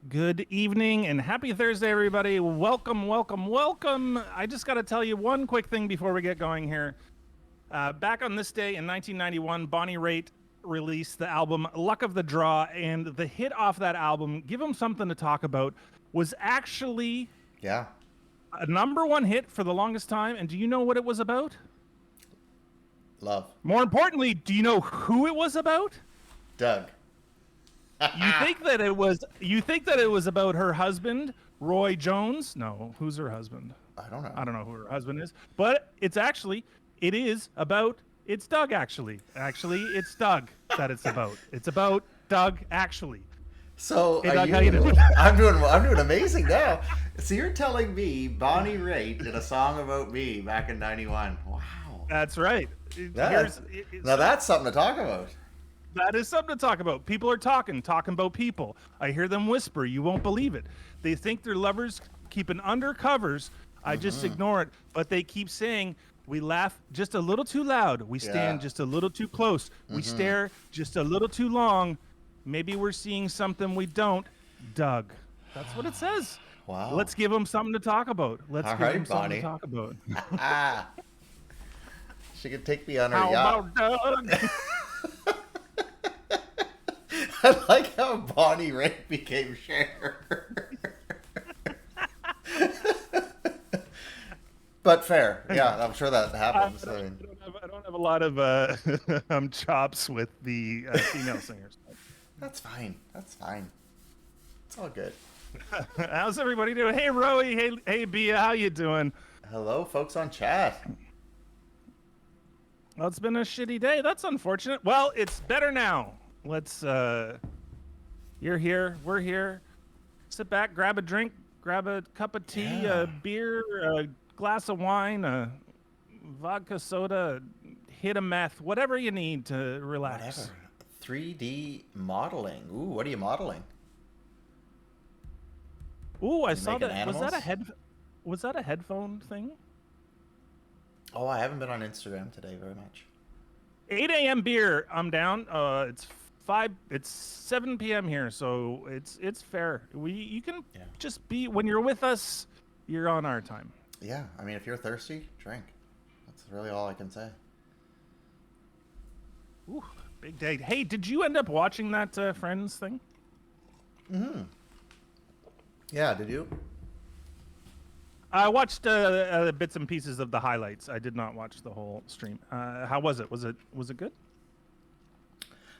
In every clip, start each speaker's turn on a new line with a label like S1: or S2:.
S1: Good evening and happy Thursday, everybody. Welcome, welcome, welcome. I just got to tell you one quick thing before we get going here. Back on this day in 1991, Bonnie Raitt released the album Luck of the Draw, and the hit off that album, Give 'Em Something to Talk About, was actually
S2: Yeah,
S1: a number one hit for the longest time. And do you know what it was about?
S2: love.
S1: More importantly, do you know who it was about?
S2: Doug.
S1: You think that it was about her husband, Roy Jones? No, who's her husband?
S2: I don't know.
S1: I don't know who her husband is, but it is about, it's Doug actually. Actually, it's Doug that it's about. It's about Doug actually.
S2: So
S1: Hey
S2: are
S1: Doug,
S2: you?
S1: how you doing?
S2: I'm doing amazing now. So you're telling me Bonnie Raitt did a song about me back in '91? Wow.
S1: That's right.
S2: That, now that's something to talk about.
S1: That is something to talk about. People are talking about people. I hear them whisper. You won't believe it. They think their lovers keeping under covers. I just ignore it. But they keep saying, we laugh just a little too loud. We stand
S2: Yeah.
S1: just a little too close. We stare just a little too long. Maybe we're seeing something we don't. Doug. That's what it says.
S2: Wow.
S1: Let's give them something to talk about. Let's
S2: All
S1: give
S2: right,
S1: them something to
S2: Bonnie.
S1: talk about.
S2: Ah, she could take me on her
S1: How
S2: yacht.
S1: about Doug?
S2: I like how Bonnie Raitt became Cher. But fair. Yeah, I'm sure that happens. I mean,
S1: I don't have a lot of chops with the female singers.
S2: that's fine. That's fine. It's all good.
S1: How's everybody doing? Hey, Roey. Hey, Bia. How you doing?
S2: Hello, folks on chat.
S1: Well, it's been a shitty day. That's unfortunate. Well, it's better now. Let's. You're here. We're here. Sit back, grab a drink, grab a cup of tea,
S2: Yeah.
S1: a beer, a glass of wine, a vodka soda, hit a meth, whatever you need to relax.
S2: Whatever. 3D modeling. Ooh, what are you modeling?
S1: Ooh, I
S2: You
S1: saw
S2: making
S1: that. Was that a
S2: animals?
S1: Was that a headphone thing?
S2: Oh, I haven't been on Instagram today very much.
S1: 8 a.m. beer. I'm down. It's 5. It's 7 p.m. here, so it's fair. You can
S2: Yeah.
S1: just be when you're with us. You're on our time.
S2: Yeah, I mean, if you're thirsty, drink. That's really all I can say.
S1: Ooh, big day. Hey, did you end up watching that Friends thing?
S2: Yeah, did you?
S1: I watched bits and pieces of the highlights. I did not watch the whole stream. How was it? Was it good?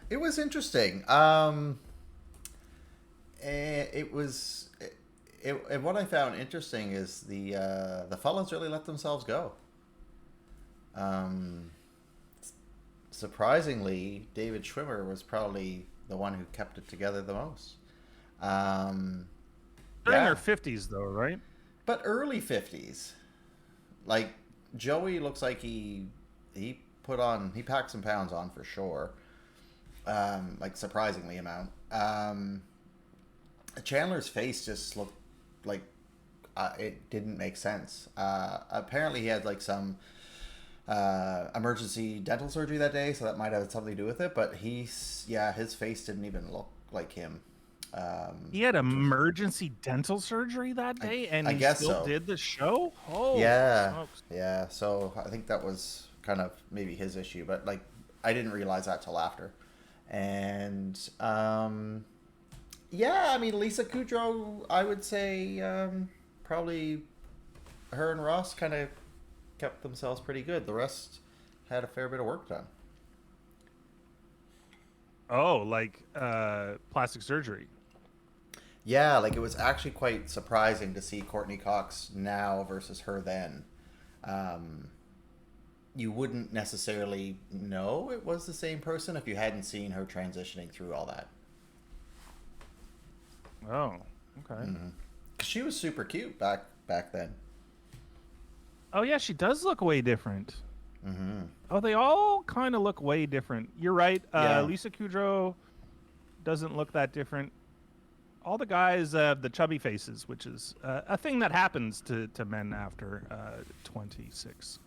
S2: It was interesting. It was. And what I found interesting is the fellas really let themselves go. Um, Surprisingly, David Schwimmer was probably the one who kept it together the most. Um,
S1: They're in
S2: yeah,
S1: their 50s though, right?
S2: but early 50s. Like Joey looks like he packed some pounds on for sure. Like surprisingly amount. Chandler's face just looked like it didn't make sense. Apparently he had like some emergency dental surgery that day, so that might have something to do with it. But his face didn't even look like him.
S1: He had emergency dental surgery that day, and
S2: I
S1: he
S2: guess
S1: still
S2: so.
S1: did the show. Oh,
S2: Yeah,
S1: smokes.
S2: yeah. So I think that was kind of maybe his issue, but like I didn't realize that till after. And yeah, I mean Lisa Kudrow, I would say probably her and Ross kind of kept themselves pretty good. The rest had a fair bit of work done.
S1: Oh, like plastic surgery.
S2: Yeah, like it was actually quite surprising to see Courtney Cox now versus her then. Um, you wouldn't necessarily know it was the same person if you hadn't seen her transitioning through all that.
S1: Oh, okay.
S2: 'Cause she was super cute back then.
S1: Oh yeah, she does look way different.
S2: Mm-hmm.
S1: Oh, they all kind of look way different. You're right.
S2: Yeah.
S1: Lisa Kudrow doesn't look that different. All the guys have the chubby faces, which is a thing that happens to men after 26.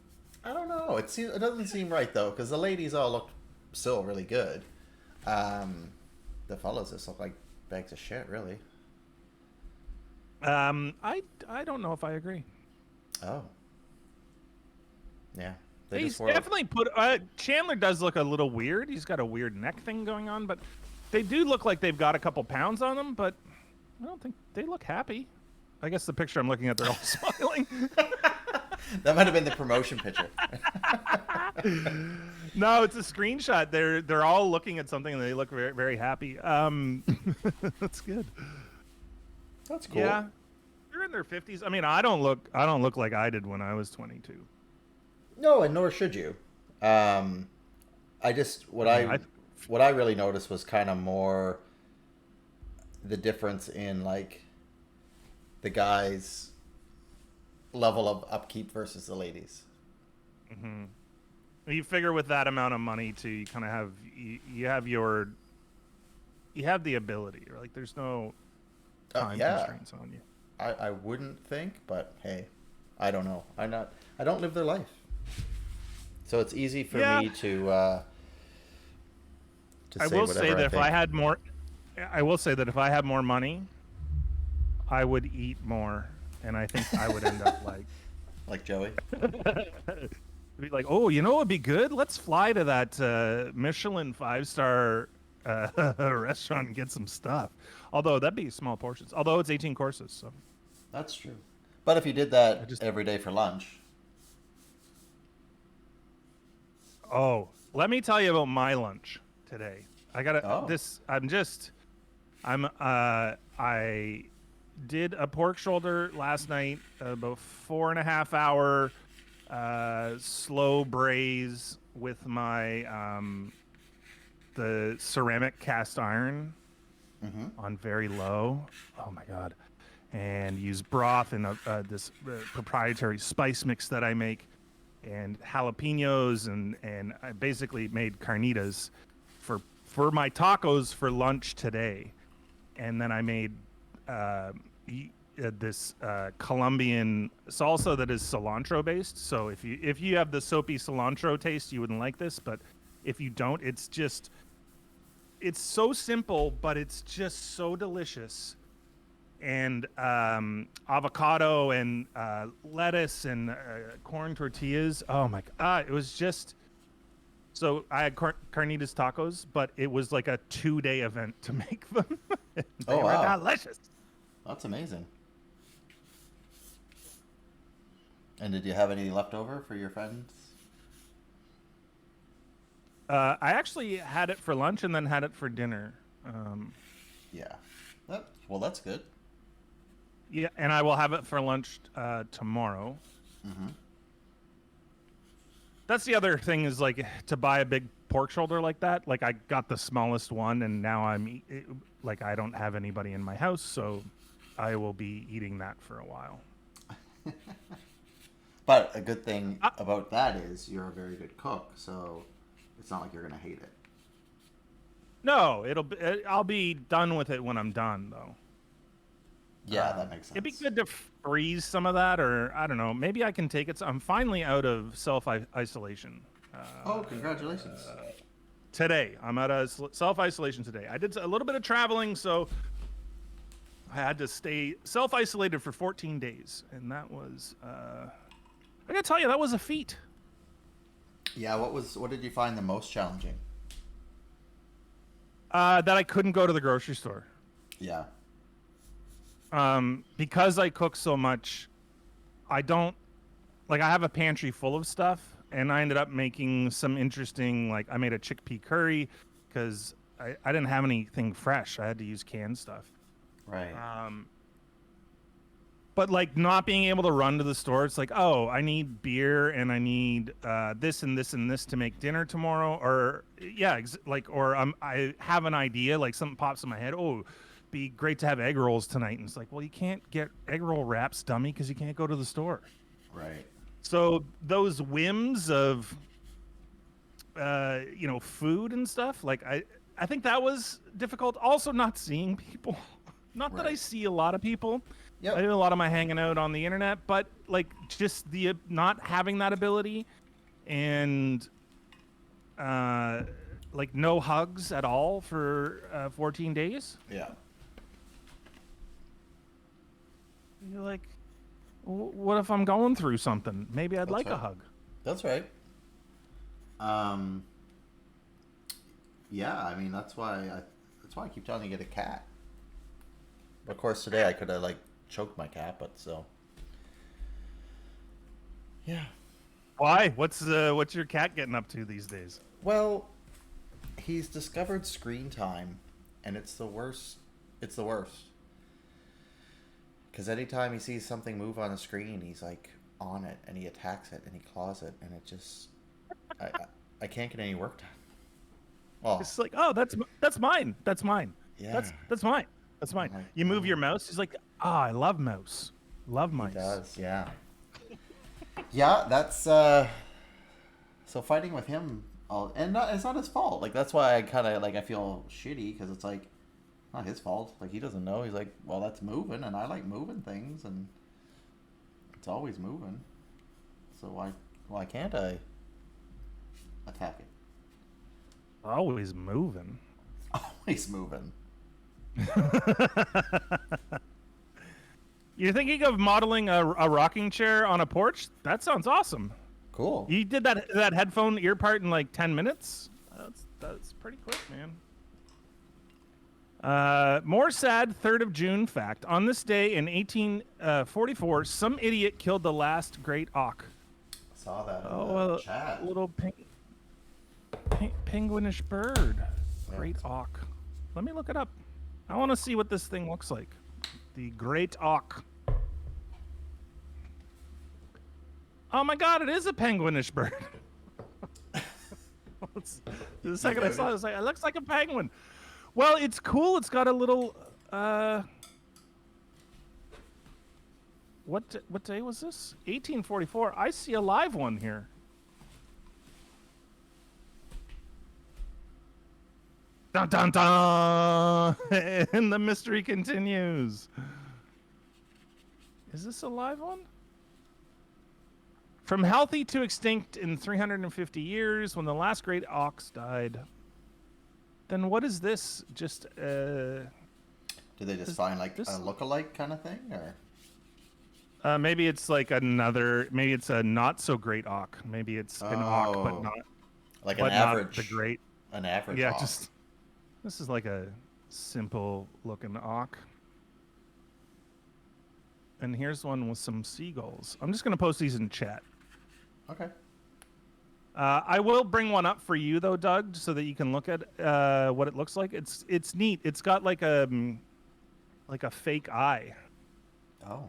S2: I don't know. It doesn't seem right though, because the ladies all look still really good. The fellas just look like bags of shit, really.
S1: I don't know if I agree.
S2: Oh, yeah. They just
S1: He's
S2: were.
S1: definitely put. Chandler does look a little weird. He's got a weird neck thing going on, but they do look like they've got a couple pounds on them. But I don't think they look happy. I guess the picture I'm looking at, they're all smiling.
S2: That might have been the promotion picture.
S1: No, it's a screenshot. They're all looking at something and they look very very happy. That's good.
S2: That's cool.
S1: Yeah, they're in their 50s. I mean, I don't look like I did when I was 22.
S2: No, and nor should you. I just what I really noticed was kind of more the difference in like the guys' level of upkeep versus the ladies.
S1: Mm-hmm. You figure with that amount of money too, you kind of have you have the ability. Like there's no time
S2: Yeah,
S1: constraints on you.
S2: I wouldn't think, but hey, I don't know. I don't live their life, so it's easy for
S1: Yeah.
S2: me to
S1: I
S2: say
S1: will
S2: whatever
S1: say that
S2: I
S1: if
S2: think.
S1: I had more, I will say that if I had more money, I would eat more, and I think I would end up like
S2: Like Joey.
S1: be like, oh, you know, what would be good. Let's fly to that Michelin 5-star restaurant and get some stuff. Although that'd be small portions. Although it's 18 courses, so
S2: That's true. But if you did
S1: I
S2: that
S1: just
S2: every day for lunch,
S1: oh, let me tell you about my lunch today. I got
S2: oh,
S1: this. I did a pork shoulder last night, about 4.5 hour slow braise with my the ceramic cast iron
S2: mm-hmm.
S1: on very low. Oh my god! And use broth and this proprietary spice mix that I make, and jalapenos, and I basically made carnitas for my tacos for lunch today, and then I made uh, this Colombian salsa that is cilantro based. So if you have the soapy cilantro taste, you wouldn't like this, but if you don't, it's so simple, but it's just so delicious. And avocado and lettuce and corn tortillas. Oh my god, it was just so I had carnitas tacos, but it was like a 2-day event to make them. They
S2: Oh
S1: were
S2: wow,
S1: delicious.
S2: that's amazing. And did you have any left over for your friends?
S1: I actually had it for lunch and then had it for dinner.
S2: Yeah. Well, that's good.
S1: Yeah, and I will have it for lunch tomorrow.
S2: Mm-hmm.
S1: That's the other thing is like to buy a big pork shoulder like that. Like I got the smallest one, and now like I don't have anybody in my house, so I will be eating that for a while.
S2: But a good thing
S1: Uh,
S2: about that is you're a very good cook, so it's not like you're gonna hate it.
S1: No, I'll be done with it when I'm done, though.
S2: Yeah, that makes
S1: It'd be
S2: sense.
S1: good to freeze some of that, or I don't know. Maybe I can take it. I'm finally out of self isolation.
S2: Oh, congratulations.
S1: Today, I'm out of self isolation today. I did a little bit of traveling, so I had to stay self isolated for 14 days, and that was I gotta tell you, that was a feat.
S2: Yeah, what did you find the most challenging?
S1: That I couldn't go to the grocery store.
S2: Yeah.
S1: Because I cook so much, I don't like. I have a pantry full of stuff, and I ended up making some interesting. Like I made a chickpea curry because I didn't have anything fresh. I had to use canned stuff.
S2: Right.
S1: But like not being able to run to the store, it's like, oh, I need beer and I need this and this and this to make dinner tomorrow, or yeah, or I have an idea, like something pops in my head. Oh, be great to have egg rolls tonight, and it's like, well, you can't get egg roll wraps, dummy, because you can't go to the store.
S2: Right.
S1: So those whims of food and stuff, like I think that was difficult. Also, not seeing people. Not that I
S2: Right.
S1: see a lot of people. I
S2: Yep.
S1: do a lot of my hanging out on the internet, but like just the not having that ability and like no hugs at all for 14 days.
S2: Yeah.
S1: You're like, what if I'm going through something? Maybe I'd
S2: That's
S1: like a
S2: right.
S1: hug.
S2: That's right. Um, yeah, I mean that's why I keep telling you to get a cat. Of course, today I could have like choked my cat, but still, yeah.
S1: Why? What's your cat getting up to these days?
S2: Well, he's discovered screen time, and it's the worst. It's the worst. Because anytime he sees something move on the screen, he's like on it, and he attacks it, and he claws it, and it just, I can't get any work done. Oh,
S1: It's like, oh, that's mine. That's mine.
S2: yeah.
S1: That's mine. That's mine.
S2: I'm like,
S1: You move
S2: oh,
S1: your mouse. He's like, ah, I love mouse. Love
S2: he
S1: mice.
S2: does, yeah. Yeah, that's so fighting with him, and it's not his fault. Like that's why I kind of like I feel shitty because it's like not his fault. Like he doesn't know. He's like, well, that's moving, and I like moving things, and it's always moving. So why can't I attack it?
S1: Always moving.
S2: Always moving.
S1: You're thinking of modeling a rocking chair on a porch? That sounds awesome.
S2: Cool.
S1: You did that headphone ear part in like 10 minutes? That's pretty quick, man. More sad 3rd of June fact. On this day in 1844, some idiot killed the last great auk.
S2: Saw that in
S1: Oh,
S2: the chat.
S1: a little penguinish bird.
S2: Yeah.
S1: Great auk. Let me look it up. I want to see what this thing looks like. The great auk. Oh my god, it is a penguinish bird. The second I saw it, I was like, it looks like a penguin. Well, it's cool. It's got a little. What day was this? 1844. I see a live one here. Dun dun dun! And the mystery continues. Is this a live one? From healthy to extinct in 350 years, when the last great ox died. Then what is this? Just
S2: Did they just find like
S1: this-
S2: a look-alike kind of thing, or?
S1: maybe it's like another. Maybe it's a not so great auk. Maybe it's an auk, but
S2: Oh.
S1: not
S2: Like
S1: but
S2: an
S1: not
S2: average,
S1: the great.
S2: an average.
S1: Yeah,
S2: hawk.
S1: just this is like a simple looking auk. And here's one with some seagulls. I'm just gonna post these in chat.
S2: Okay.
S1: I will bring one up for you though, Doug, so that you can look at what it looks like. It's neat. It's got like a fake eye.
S2: Oh.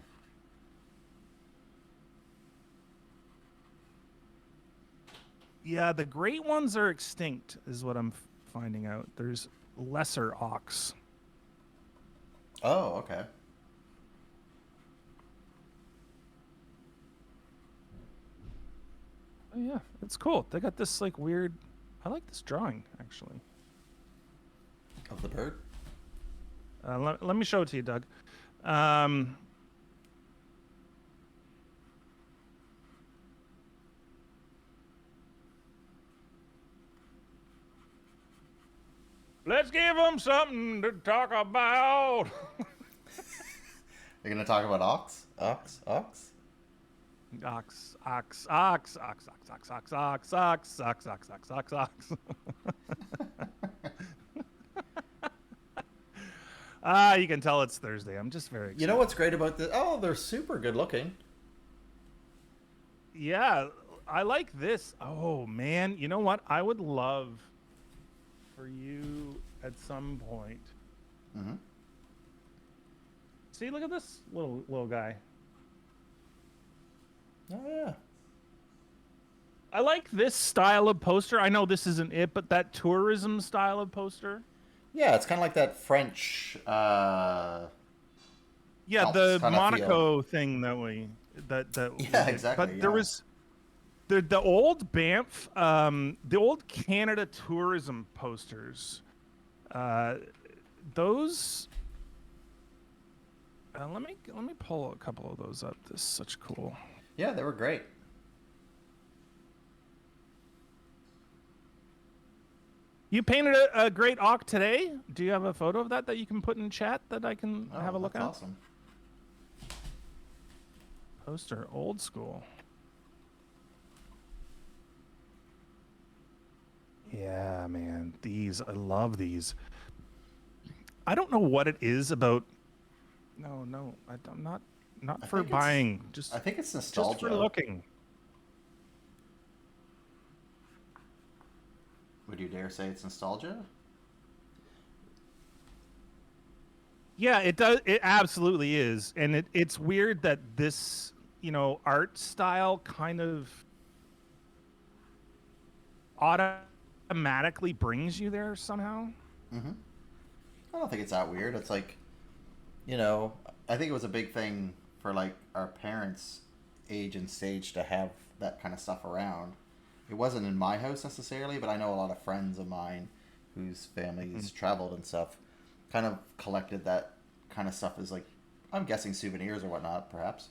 S1: Yeah, the great ones are extinct, is what I'm finding out. There's lesser auks.
S2: Oh, okay.
S1: Oh yeah, it's cool. They got this like weird. I like this drawing actually.
S2: Of the bird.
S1: Let me show it to you, Doug. Let's give them something to talk about.
S2: You're gonna talk about ox? Ox?
S1: Ox, ox, ox, ox, ox, ox, ox, ox, ox, ox, ox, ox, ox, ox. You can tell it's Thursday. I'm just very excited.
S2: You know what's great about this? Oh, they're super good looking.
S1: Yeah, I like this. Oh man, you know what? I would love for you at some point.
S2: Mm-hmm.
S1: See, look at this little guy.
S2: Oh yeah.
S1: I like this style of poster. I know this isn't it, but that tourism style of poster.
S2: Yeah, it's kind of like that French.
S1: Yeah,
S2: Alps
S1: the
S2: kinda
S1: Monaco thing that we
S2: Yeah, exactly,
S1: But there
S2: yeah.
S1: was the old Banff, the old Canada tourism posters. Those. Let me pull a couple of those up. This is such cool.
S2: Yeah, they were great.
S1: You painted a great auk today. Do you have a photo of that you can put in chat that I can have a look
S2: that's
S1: at?
S2: Awesome.
S1: Poster old school. Yeah, man. These, I love these. I don't know what it is about. No, I'm not
S2: I
S1: for
S2: think it's
S1: buying,
S2: I think it's
S1: just for
S2: nostalgia.
S1: looking.
S2: Would you dare say it's nostalgia?
S1: Yeah, it does. It absolutely is, and it's weird that this, art style kind of automatically brings you there somehow.
S2: Mm-hmm. I don't think it's that weird. It's like, you know, I think it was a big thing for like our parents' age and stage to have that kind of stuff around. It wasn't in my house necessarily, but I know a lot of friends of mine whose
S1: Mhm.
S2: families traveled and stuff kind of collected that kind of stuff as like, I'm guessing souvenirs or whatnot, perhaps.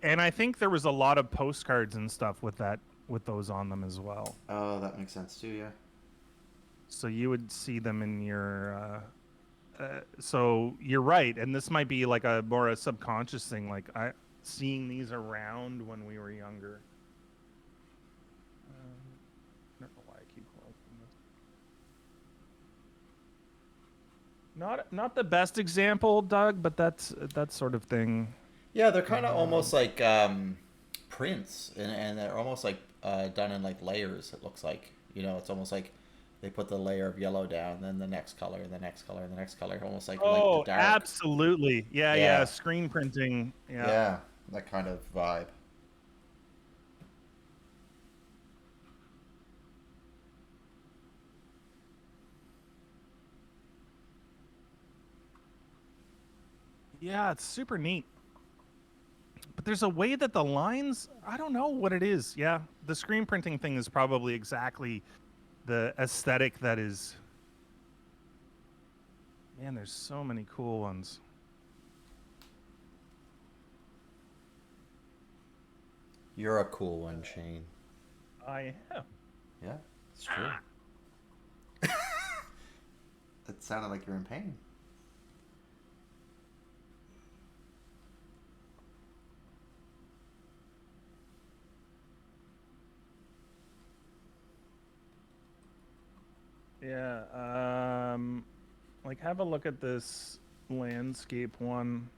S1: And I think there was a lot of postcards and stuff with those on them as well.
S2: Oh, that makes sense too, yeah.
S1: So you would see them in your. So you're right, and this might be like a subconscious thing, like I seeing these around when we were younger. I don't know why I keep closing this. Not the best example, Doug, but that's that sort of thing.
S2: Yeah, they're kind of
S1: Um,
S2: almost like prints, and they're almost like done in like layers. It looks like, it's almost like they put the layer of yellow down, then the next color, and the next color, and the next color, almost like light to
S1: oh,
S2: dark.
S1: absolutely. Yeah.
S2: Yeah,
S1: Screen printing. Yeah.
S2: yeah, that kind of vibe.
S1: Yeah, it's super neat. But there's a way that the lines, I don't know what it is. Yeah, the screen printing thing is probably exactly the aesthetic that is. Man, there's so many cool ones.
S2: You're a cool one, Shane.
S1: I am.
S2: Yeah, it's true. It sounded like you're in pain.
S1: Yeah. Like have a look at this landscape one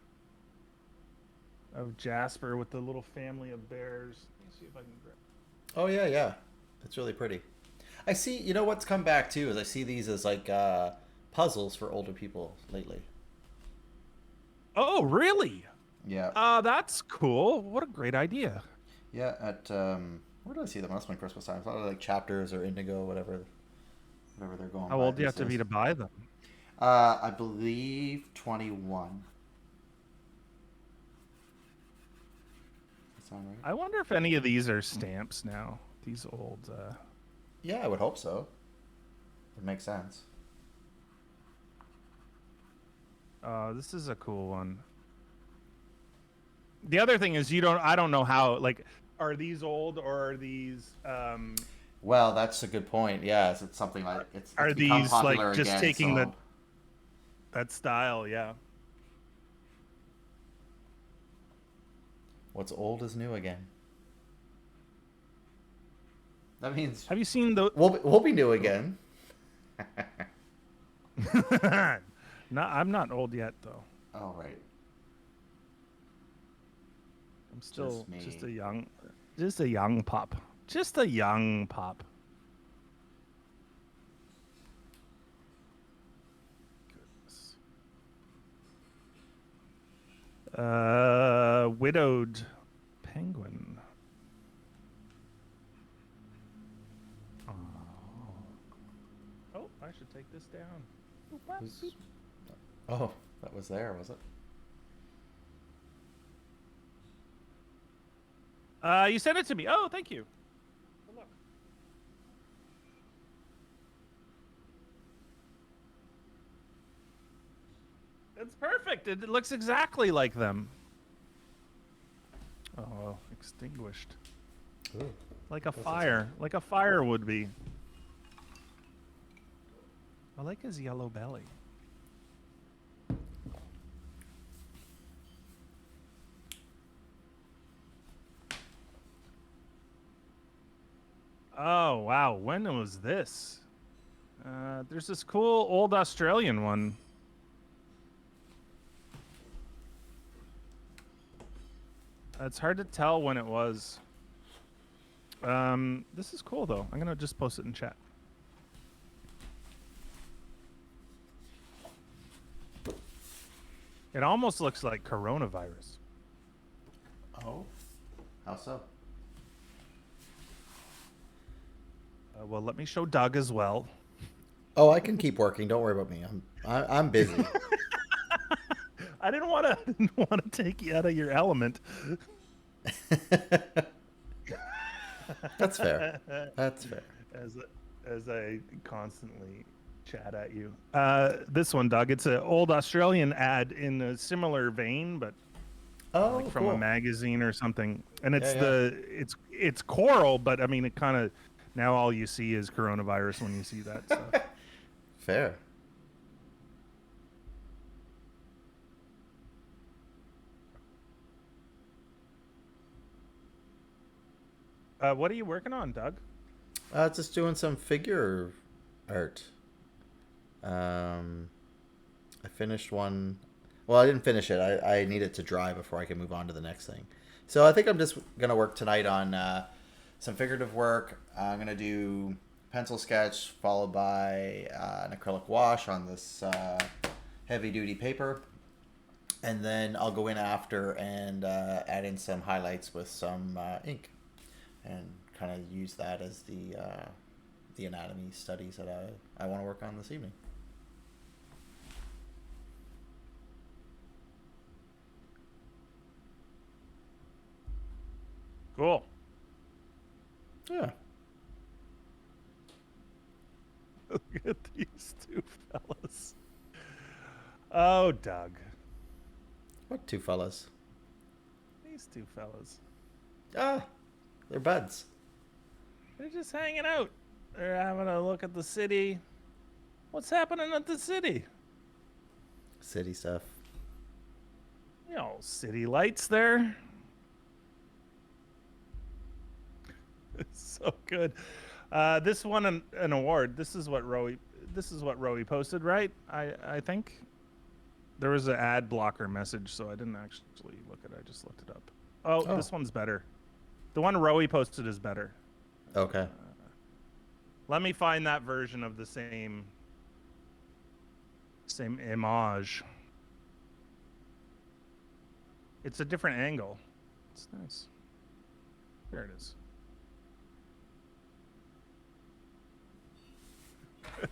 S1: of Jasper with the little family of bears. Let me see if I can grab.
S2: Oh yeah, yeah, it's really pretty. I see. You know what's come back too is I see these as like puzzles for older people lately.
S1: Oh, really?
S2: Yeah,
S1: That's cool. What a great idea.
S2: yeah. At where do I see them? Must have been Christmas time. It's not like Chapters or Indigo, whatever they're going
S1: How
S2: by
S1: old do you
S2: these
S1: have to be
S2: days.
S1: to buy them?
S2: I believe 21. Does that sound right?
S1: I wonder if any of these are stamps now. These old.
S2: Yeah, I would hope so. It makes sense.
S1: This is a cool one. The other thing is you don't. I don't know how. Like, are these old or are these?
S2: Well, that's a good point. Yeah, it's something like it's
S1: Are
S2: become
S1: these like
S2: popular
S1: just
S2: again.
S1: taking
S2: So
S1: that style? Yeah.
S2: what's old is new again. That means
S1: Have you seen the?
S2: we'll be new again.
S1: No, I'm not old yet though.
S2: All right,
S1: I'm still
S2: just me.
S1: just a young pup. Just a young pup. Widowed penguin. Oh. Oh, I should take this down. Boop, bop,
S2: Who's?
S1: boop.
S2: Oh, that was there, was it?
S1: You sent it to me. Oh, thank you. Oh, look. It's perfect. It looks exactly like them. Oh, extinguished.
S2: Ooh,
S1: Like a
S2: what's it say?
S1: fire. Like a fire would be. I like his yellow belly. wow. When was this? There's this cool old Australian one. It's hard to tell when it was. This is cool though. I'm gonna just post it in chat. It almost looks like coronavirus.
S2: Oh, how so?
S1: Well, let me show Doug as well.
S2: Oh, I can keep working. Don't worry about me. I'm busy.
S1: I didn't want to take you out of your element.
S2: That's fair. That's fair.
S1: As I constantly chat at you. This one, Doug. It's an old Australian ad in a similar vein, but like from
S2: cool.
S1: a magazine or something. And it's
S2: Yeah.
S1: it's coral, but I mean it kind of now all you see is coronavirus when you see that stuff.
S2: Fair.
S1: What are you working on, Doug?
S2: Just doing some figure art. I finished one. Well, I didn't finish it. I need it to dry before I can move on to the next thing. So I think I'm just gonna work tonight on some figurative work. I'm gonna do pencil sketch followed by an acrylic wash on this heavy duty paper, and then I'll go in after and add in some highlights with some ink, and kind of use that as the anatomy studies that I want to work on this evening.
S1: Cool.
S2: Yeah.
S1: Look at these two fellas. Oh, Doug.
S2: What two fellas?
S1: These two fellas.
S2: Ah, they're buds.
S1: They're just hanging out. They're having a look at the city. What's happening at the city?
S2: City stuff.
S1: You know, city lights there. It's so good. This won an award. This is what Rowie posted, right? I think there was an ad blocker message, so I didn't actually look at it. I just looked it up. Oh. This one's better. The one Rowie posted is better.
S2: Okay.
S1: Let me find that version of the same image. It's a different angle. It's nice. There it is.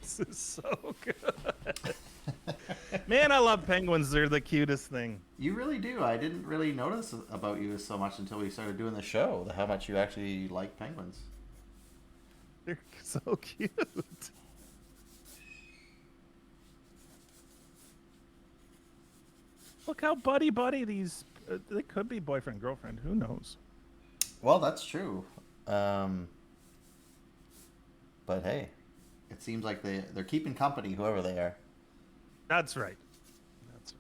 S1: This is so good. Man, I love penguins. They're the cutest thing.
S2: You really do. I didn't really notice about you so much until we started doing the show, how much you actually like penguins.
S1: They're so cute. Look how buddy these. They could be boyfriend girlfriend. Who knows?
S2: Well, that's true. But hey, it seems like they're keeping company, whoever they are.
S1: That's right. That's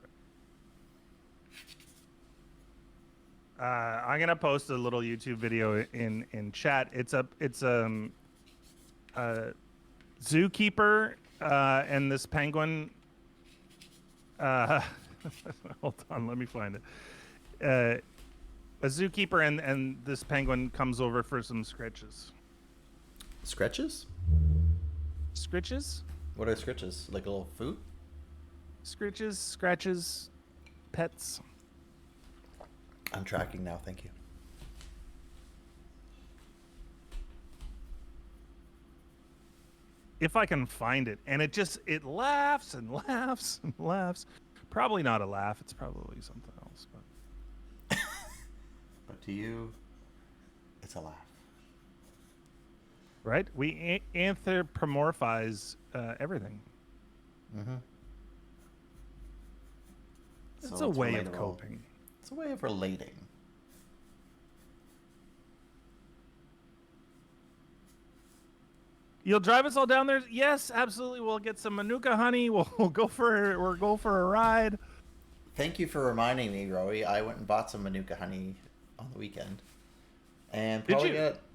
S1: right. I'm gonna post a little YouTube video in chat. It's a zookeeper and this penguin. Hold on, let me find it. A zookeeper and this penguin comes over for some scratches.
S2: Scratches?
S1: Scritches?
S2: What are scritches? Like a little food?
S1: Scritches, scratches, pets.
S2: I'm tracking now, thank you.
S1: If I can find it. And it laughs and laughs and laughs. Probably not a laugh, it's probably something else. But,
S2: but to you, it's a laugh.
S1: Right? We anthropomorphize everything.
S2: Mm-hmm.
S1: It's a way of coping.
S2: It's a way of relating.
S1: You'll drive us all down there? Yes, absolutely. We'll get some Manuka honey. We'll go for a ride.
S2: Thank you for reminding me, Rowie. I went and bought some Manuka honey on the weekend, and probably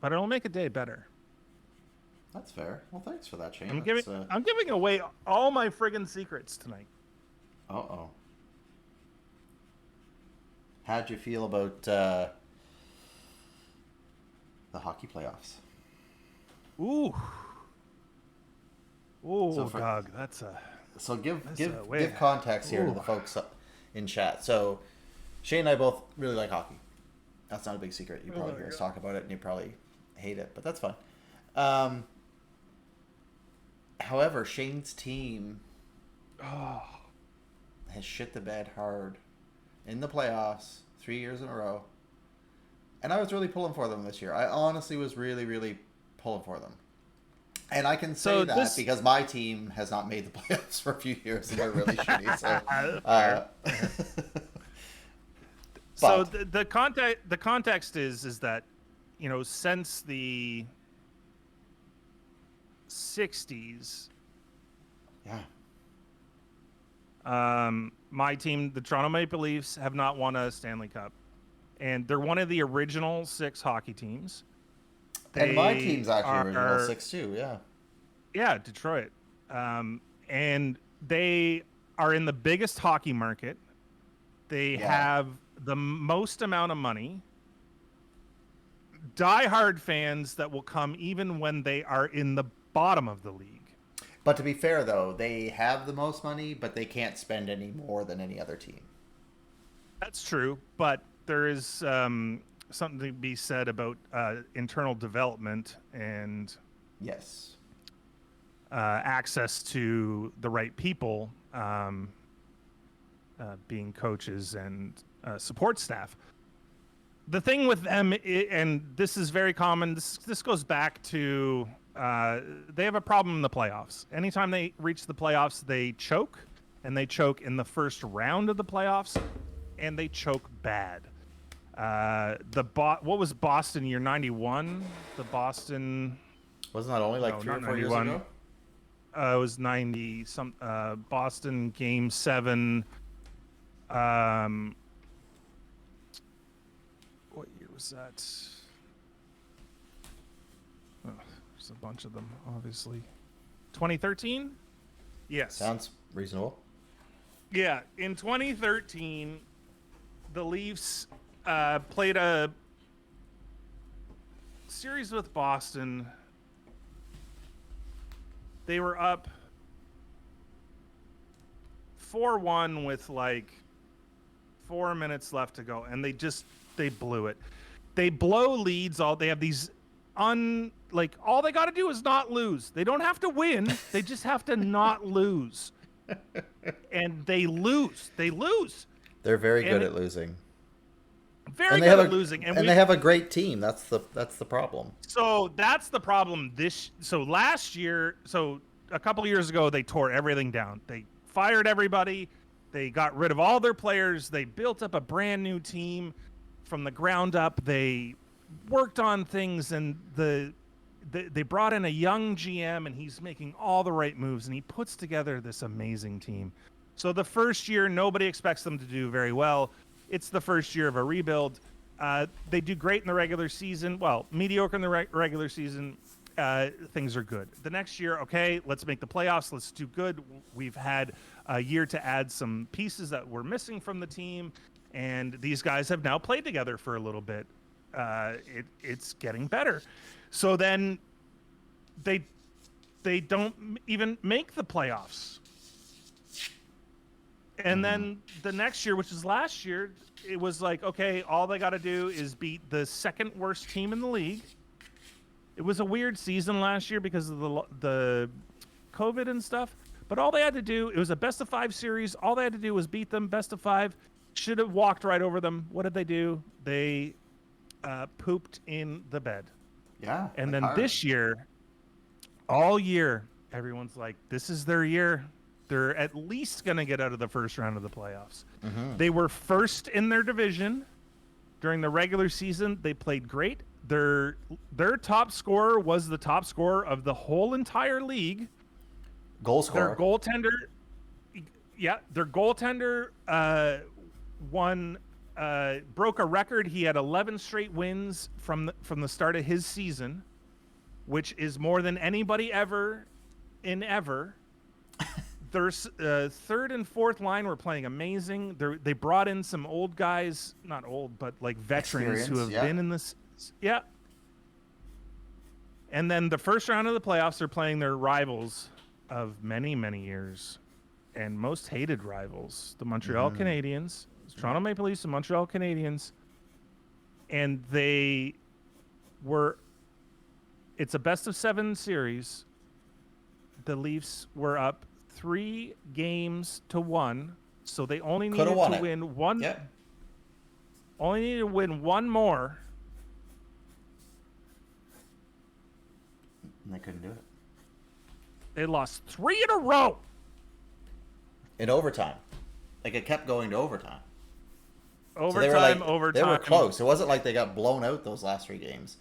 S1: but it'll make a day better.
S2: That's fair. Well, thanks for that, Shane.
S1: I'm giving away all my friggin' secrets tonight.
S2: Uh-oh. How'd you feel about the hockey playoffs?
S1: Ooh. Ooh, Doug, that's a...
S2: So give context here to the folks in chat. So Shane and I both really like hockey. That's not a big secret. You probably hear us talk about it, and you probably hate it, but that's fine. However, Shane's team has shit the bed hard in the playoffs 3 years in a row. And I was really pulling for them this year. I honestly was really, really pulling for them. And I can say because my team has not made the playoffs for a few years and they're really shitty.
S1: So, the context is that, you know, since the 60s, my team, the Toronto Maple Leafs, have not won a Stanley Cup, and they're one of the original 6 hockey teams.
S2: And my team's actually original 6 too.
S1: Yeah, Detroit, and they are in the biggest hockey market. They have the most amount of money. Diehard fans that will come even when they are in the bottom of the league.
S2: But to be fair, though, they have the most money, but they can't spend any more than any other team.
S1: That's true, but there is something to be said about internal development and access to the right people, being coaches and support staff. The thing with them, and this is very common, this goes back to they have a problem in the playoffs. Anytime they reach the playoffs, they choke, and they choke in the first round of the playoffs, and they choke bad. What was Boston year 91? The Boston...
S2: Wasn't that only 3 or 4 years ago?
S1: It was 90 some. Boston Game 7. What year was that? Oh, there's a bunch of them, obviously. 2013? Yes.
S2: Sounds reasonable.
S1: Yeah, in 2013, the Leafs played a series with Boston. They were up 4-1 with 4 minutes left to go, and they blew it. They blow leads they have these all they got to do is not lose. They don't have to win. They just have to not lose. And they lose.
S2: They're very good at losing.
S1: Very good at losing.
S2: And they have a great team. That's the problem.
S1: So that's the problem. Last year, a couple of years ago, they tore everything down. They fired everybody. They got rid of all their players. They built up a brand new team from the ground up. They worked on things, and they brought in a young GM, and he's making all the right moves, and he puts together this amazing team. So the first year, nobody expects them to do very well. It's the first year of a rebuild. They do great in the regular season. Well, mediocre in the regular season. Things are good. The next year, okay, let's make the playoffs. Let's do good. We've had a year to add some pieces that were missing from the team, and these guys have now played together for a little bit. It's getting better. So then they don't even make the playoffs. And then the next year, which is last year, it was like, okay, all they got to do is beat the second worst team in the league. It was a weird season last year because of the COVID and stuff. But all they had to do, it was a best of 5 series. All they had to do was beat them, best of 5. Should have walked right over them. What did they do? They pooped in the bed.
S2: Yeah.
S1: And then this year, all year, everyone's like, this is their year. They're at least going to get out of the first round of the playoffs. Mm-hmm. They were first in their division during the regular season. They played great. Their top scorer was the top scorer of the whole entire league.
S2: Goal scorer.
S1: Their goaltender won broke a record. He had 11 straight wins from the start of his season, which is more than anybody ever in ever. Their third and fourth line were playing amazing. They brought in some old guys, not old, but like veterans who have been in this. Yeah. And then the first round of the playoffs, they're playing their rivals of many, many years and most hated rivals, the Montreal Canadiens, Toronto Maple Leafs, and Montreal Canadiens. And it's a best of 7 series. The Leafs were up 3-1, so they only needed to win one.
S2: Yep.
S1: Only needed to win one more.
S2: And they couldn't do it.
S1: They lost 3 in a row.
S2: In overtime. Like, it kept going to overtime.
S1: Overtime.
S2: They were close. It wasn't like they got blown out those last 3 games.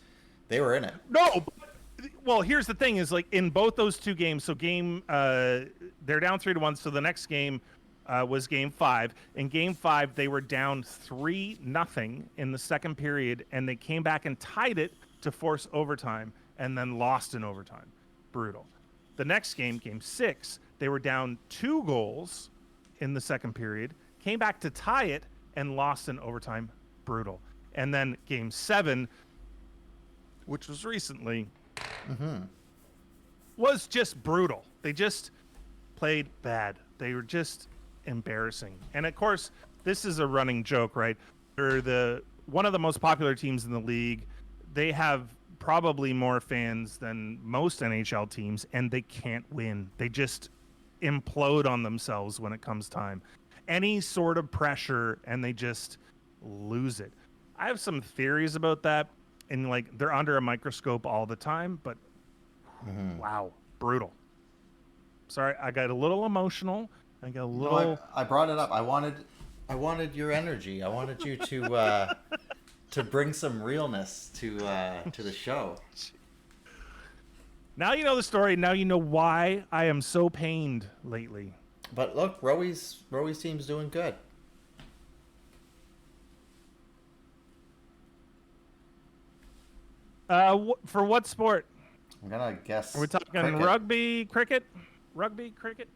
S2: They were in it.
S1: No. Well, here's the thing: is like in both those 2 games. So they're down 3-1. So the next game was Game 5. In Game 5, they were down 3-0 in the second period, and they came back and tied it to force overtime, and then lost in overtime. Brutal. The next game, Game 6, they were down 2 goals in the second period, came back to tie it, and lost in overtime. Brutal. And then Game 7, which was recently, was just brutal. They just played bad. They were just embarrassing. And of course, this is a running joke, right? They're one of the most popular teams in the league. They have probably more fans than most NHL teams, and they can't win. They just implode on themselves when it comes time. Any sort of pressure, and they just lose it. I have some theories about that, and like they're under a microscope all the time, but wow, brutal. Sorry, I got a little emotional. I got a little.
S2: No, I brought it up. I wanted your energy. I wanted you to to bring some realness to the show.
S1: Now you know the story. Now you know why I am so pained lately.
S2: But look, Roey's team's doing good.
S1: For what sport?
S2: I'm gonna guess.
S1: Are we talking
S2: cricket.
S1: rugby, cricket? Rugby, cricket?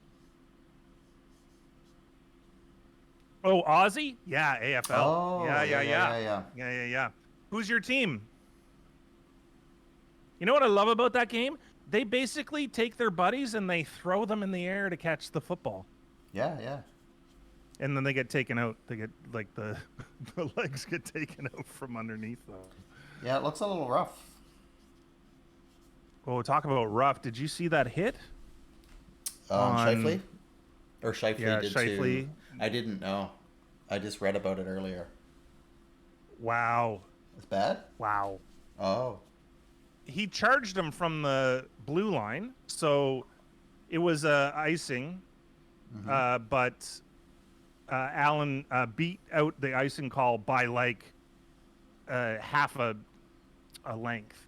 S1: Oh, Aussie? Yeah, AFL.
S2: Oh,
S1: Yeah. Who's your team? You know what I love about that game? They basically take their buddies and they throw them in the air to catch the football.
S2: Yeah.
S1: And then they get taken out. They get, like, the legs get taken out from underneath them.
S2: Yeah, it looks a little rough.
S1: Oh, talk about rough. Did you see that hit?
S2: Shifley? Or Shifley did
S1: Shifley.
S2: too. I didn't know. I just read about it earlier.
S1: Wow.
S2: It's bad?
S1: Wow.
S2: Oh.
S1: He charged him from the blue line, so it was icing, but Allen beat out the icing call by like half a length.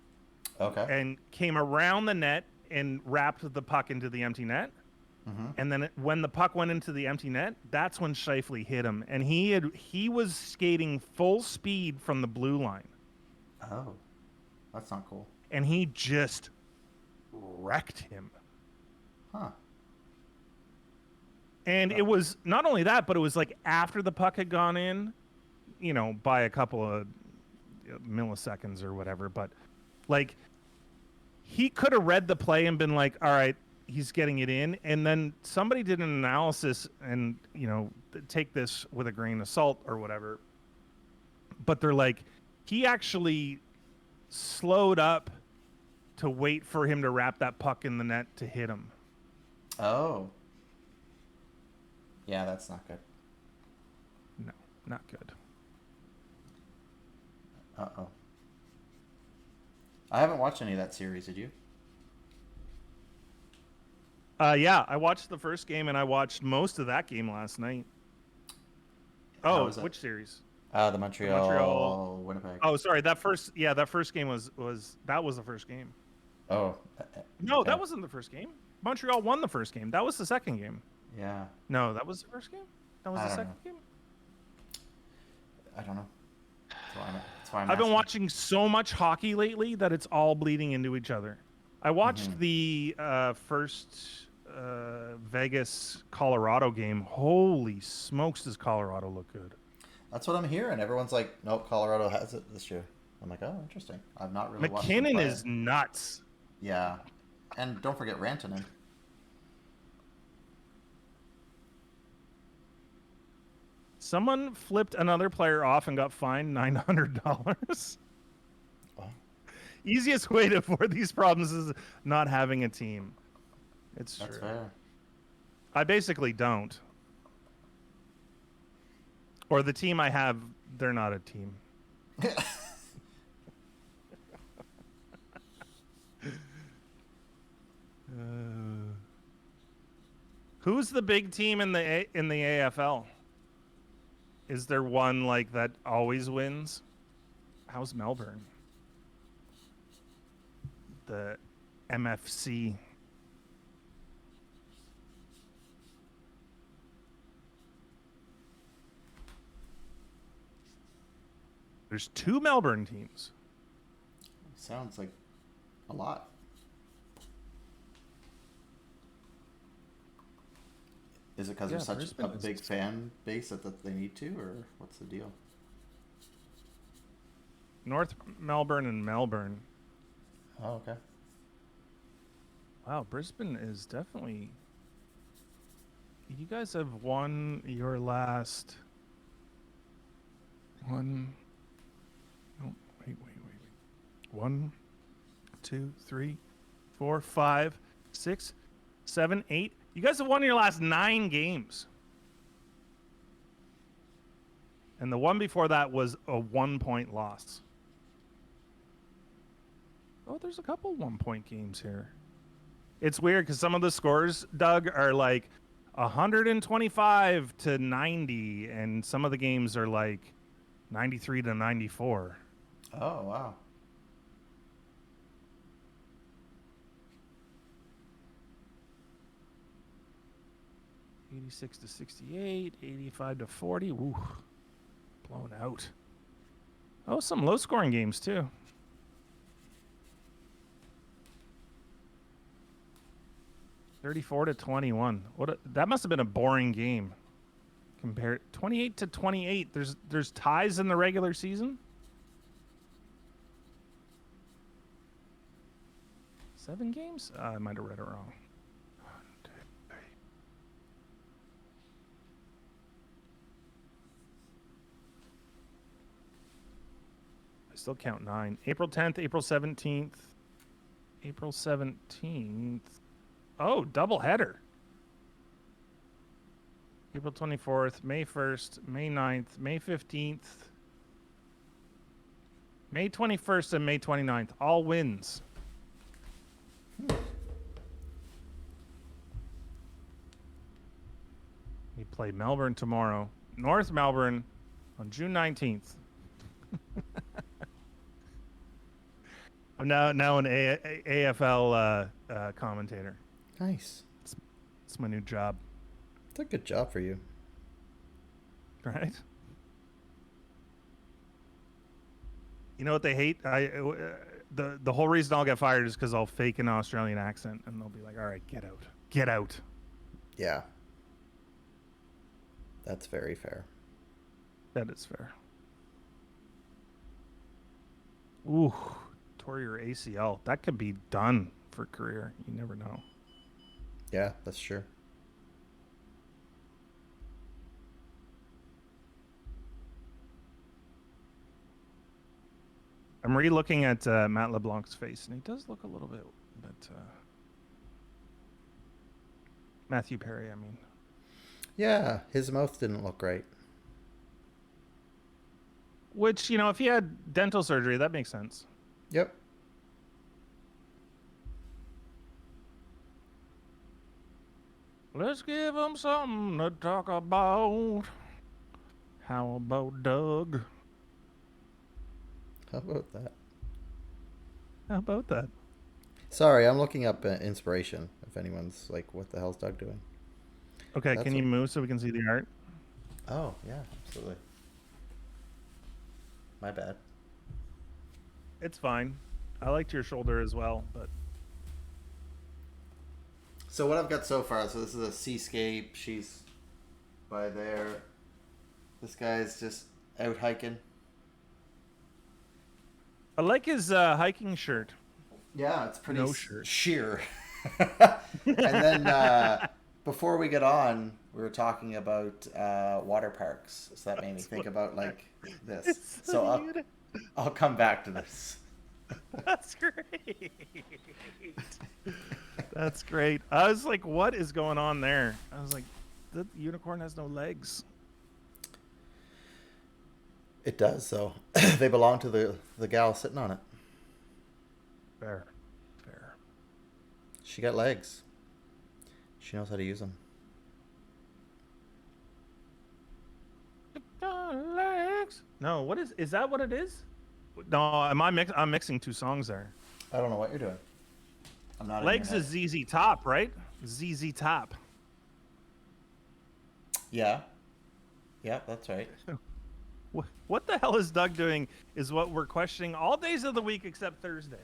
S2: Okay.
S1: And came around the net and wrapped the puck into the empty net. And then when the puck went into the empty net, that's when Shifley hit him, and he was skating full speed from the blue line.
S2: Oh, that's not cool.
S1: And he just wrecked him.
S2: Huh.
S1: And it was not only that, but it was like after the puck had gone in, by a couple of milliseconds or whatever. But like, he could have read the play and been like, all right, he's getting it in. And then somebody did an analysis and, take this with a grain of salt or whatever. But they're like, he actually slowed up to wait for him to wrap that puck in the net to hit him.
S2: Oh. Yeah, that's not good.
S1: No, not good.
S2: Uh-oh. I haven't watched any of that series, did you?
S1: Yeah, I watched the first game and I watched most of that game last night. Oh, which series?
S2: The Montreal Winnipeg.
S1: Oh, sorry. That first game was the first game.
S2: Oh.
S1: No, that wasn't the first game. Montreal won the first game. That was the second game.
S2: Yeah.
S1: No, that was the first game? That was the second game?
S2: I don't know. That's why I'm
S1: I've been
S2: asking.
S1: watching so much hockey lately that it's all bleeding into each other. I watched the first Vegas Colorado game. Holy smokes, does Colorado look good?
S2: That's what I'm hearing. Everyone's like, nope, Colorado has it this year. I'm like, oh, interesting. I've not really watched them
S1: McKinnon
S2: play.
S1: is nuts.
S2: Yeah, and don't forget Rantanen.
S1: Someone flipped another player off and got fined $900.
S2: Oh,
S1: Easiest way to avoid these problems is not having a team. It's
S2: that's
S1: true.
S2: fair.
S1: I basically don't. Or the team I have, they're not a team. Who's the big team in the AFL? Is there one like that always wins? How's Melbourne? The MFC. There's 2 Melbourne teams.
S2: Sounds like a lot. Is it because
S1: Yeah,
S2: there's such
S1: Brisbane
S2: a
S1: is-
S2: big fan base that they need to, or what's the deal?
S1: North Melbourne and Melbourne.
S2: Oh, okay.
S1: Wow, Brisbane is definitely. You guys have won your last one. Oh, wait. 1, 2, 3, 4, 5, 6, 7, 8. You guys have won your last 9 games. And the one before that was a 1-point loss. Oh, there's a couple 1-point games here. It's weird because some of the scores, Doug, are like 125 to 90, and some of the games are like 93 to 94.
S2: Oh, wow.
S1: '86 to 68, 85 to 40. Woo, blown out. Oh, some low-scoring games too. '34 to 21. That must have been a boring game. Compared 28 to 28. There's ties in the regular season. 7 games? I might have read it wrong. 1, 2, 3. I still count 9. April 10th, April 17th. April 17th. Oh, double header. April 24th, May 1st, May 9th, May 15th, May 21st, and May 29th. All wins. We play Melbourne tomorrow. North Melbourne on June 19th. I'm now an AFL commentator.
S2: Nice.
S1: It's my new job.
S2: It's a good job for you.
S1: Right? You know what they hate? The whole reason I'll get fired is because I'll fake an Australian accent, and they'll be like, "All right, get out."
S2: Yeah. That's very fair.
S1: That is fair. Ooh, tore your ACL. That could be done for a career. You never know.
S2: Yeah, that's true.
S1: I'm re-looking at Matt LeBlanc's face, and he does look a little bit. Matthew Perry, I mean.
S2: Yeah, his mouth didn't look right.
S1: Which, if he had dental surgery, that makes sense.
S2: Yep.
S1: Let's give him something to talk about. How about Doug?
S2: How about that?
S1: How about that?
S2: Sorry, I'm looking up inspiration. If anyone's like, what the hell's Doug doing?
S1: Okay,
S2: That's
S1: can you move so we can see the art?
S2: Oh, yeah, absolutely. My bad.
S1: It's fine. I liked your shoulder as well, but
S2: So what I've got so far, so this is a seascape. She's by there. This guy's just out hiking.
S1: I like his hiking shirt.
S2: Yeah, it's pretty
S1: No shirt.
S2: sheer. And then before we get on, we were talking about water parks. So that made me think about like this.
S1: It's
S2: So
S1: so beautiful.
S2: I'll come back to this.
S1: That's great. That's great. I was like, what is going on there? I was like, the unicorn has no legs.
S2: It does, though. They belong to the gal sitting on it.
S1: Fair. Fair.
S2: She got legs. She knows how to use them.
S1: Legs. No, what is that what it is? No, I'm mixing two songs there.
S2: I don't know what you're doing. I'm not.
S1: Legs is ZZ Top, right? ZZ Top.
S2: Yeah. Yeah, that's right.
S1: What the hell is Doug doing is what we're questioning all days of the week except Thursday.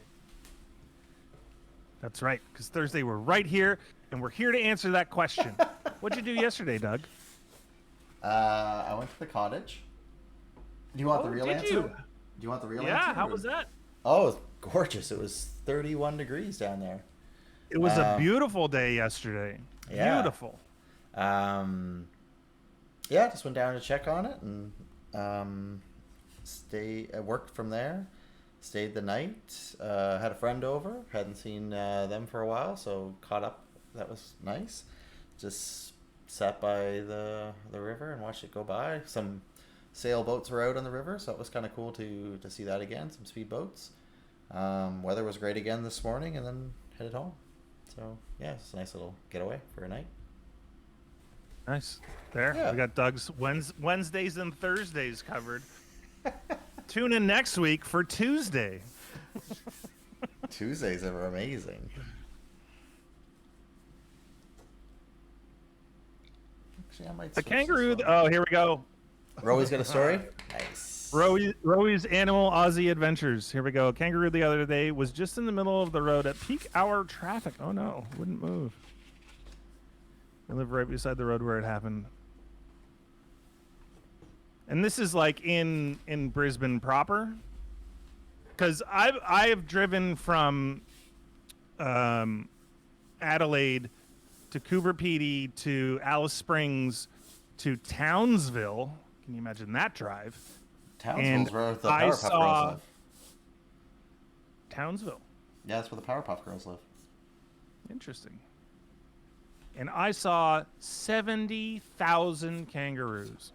S1: That's right, because Thursday we're right here, and we're here to answer that question. What'd you do yesterday, Doug?
S2: I went to the cottage. Do you want the real
S1: did
S2: answer?
S1: you?
S2: Do you want the real answer?
S1: Yeah, how was that?
S2: Oh, it was gorgeous. It was 31 degrees down there.
S1: It was a beautiful day yesterday.
S2: Yeah.
S1: Beautiful.
S2: Yeah, just went down to check on it and worked from there. Stayed the night. Had a friend over. Hadn't seen them for a while, so caught up. That was nice. Just sat by the river and watched it go by. Some sailboats were out on the river, so it was kind of cool to see that again. Some speedboats. Weather was great again this morning, and then headed home. So yeah, it's a nice little getaway for a night.
S1: Nice. There.
S2: Yeah.
S1: We got Doug's Wednesdays and Thursdays covered. Tune in next week for Tuesday.
S2: Tuesdays are amazing. Actually, I might
S1: The
S2: switch
S1: kangaroo.
S2: this one.
S1: Oh, here we go.
S2: Roey's got a story? Nice.
S1: Roey's Animal Aussie Adventures. Here we go. Kangaroo the other day was just in the middle of the road at peak hour traffic. Oh no, wouldn't move. I live right beside the road where it happened. And this is like in Brisbane proper. Because I've driven from Adelaide to Coober Pedy to Alice Springs to Townsville. Can you imagine that drive?
S2: Townsville's where the
S1: I
S2: Powerpuff
S1: saw
S2: Girls live.
S1: Townsville.
S2: Yeah, that's where the Powerpuff Girls live.
S1: Interesting. And I saw 70,000 kangaroos.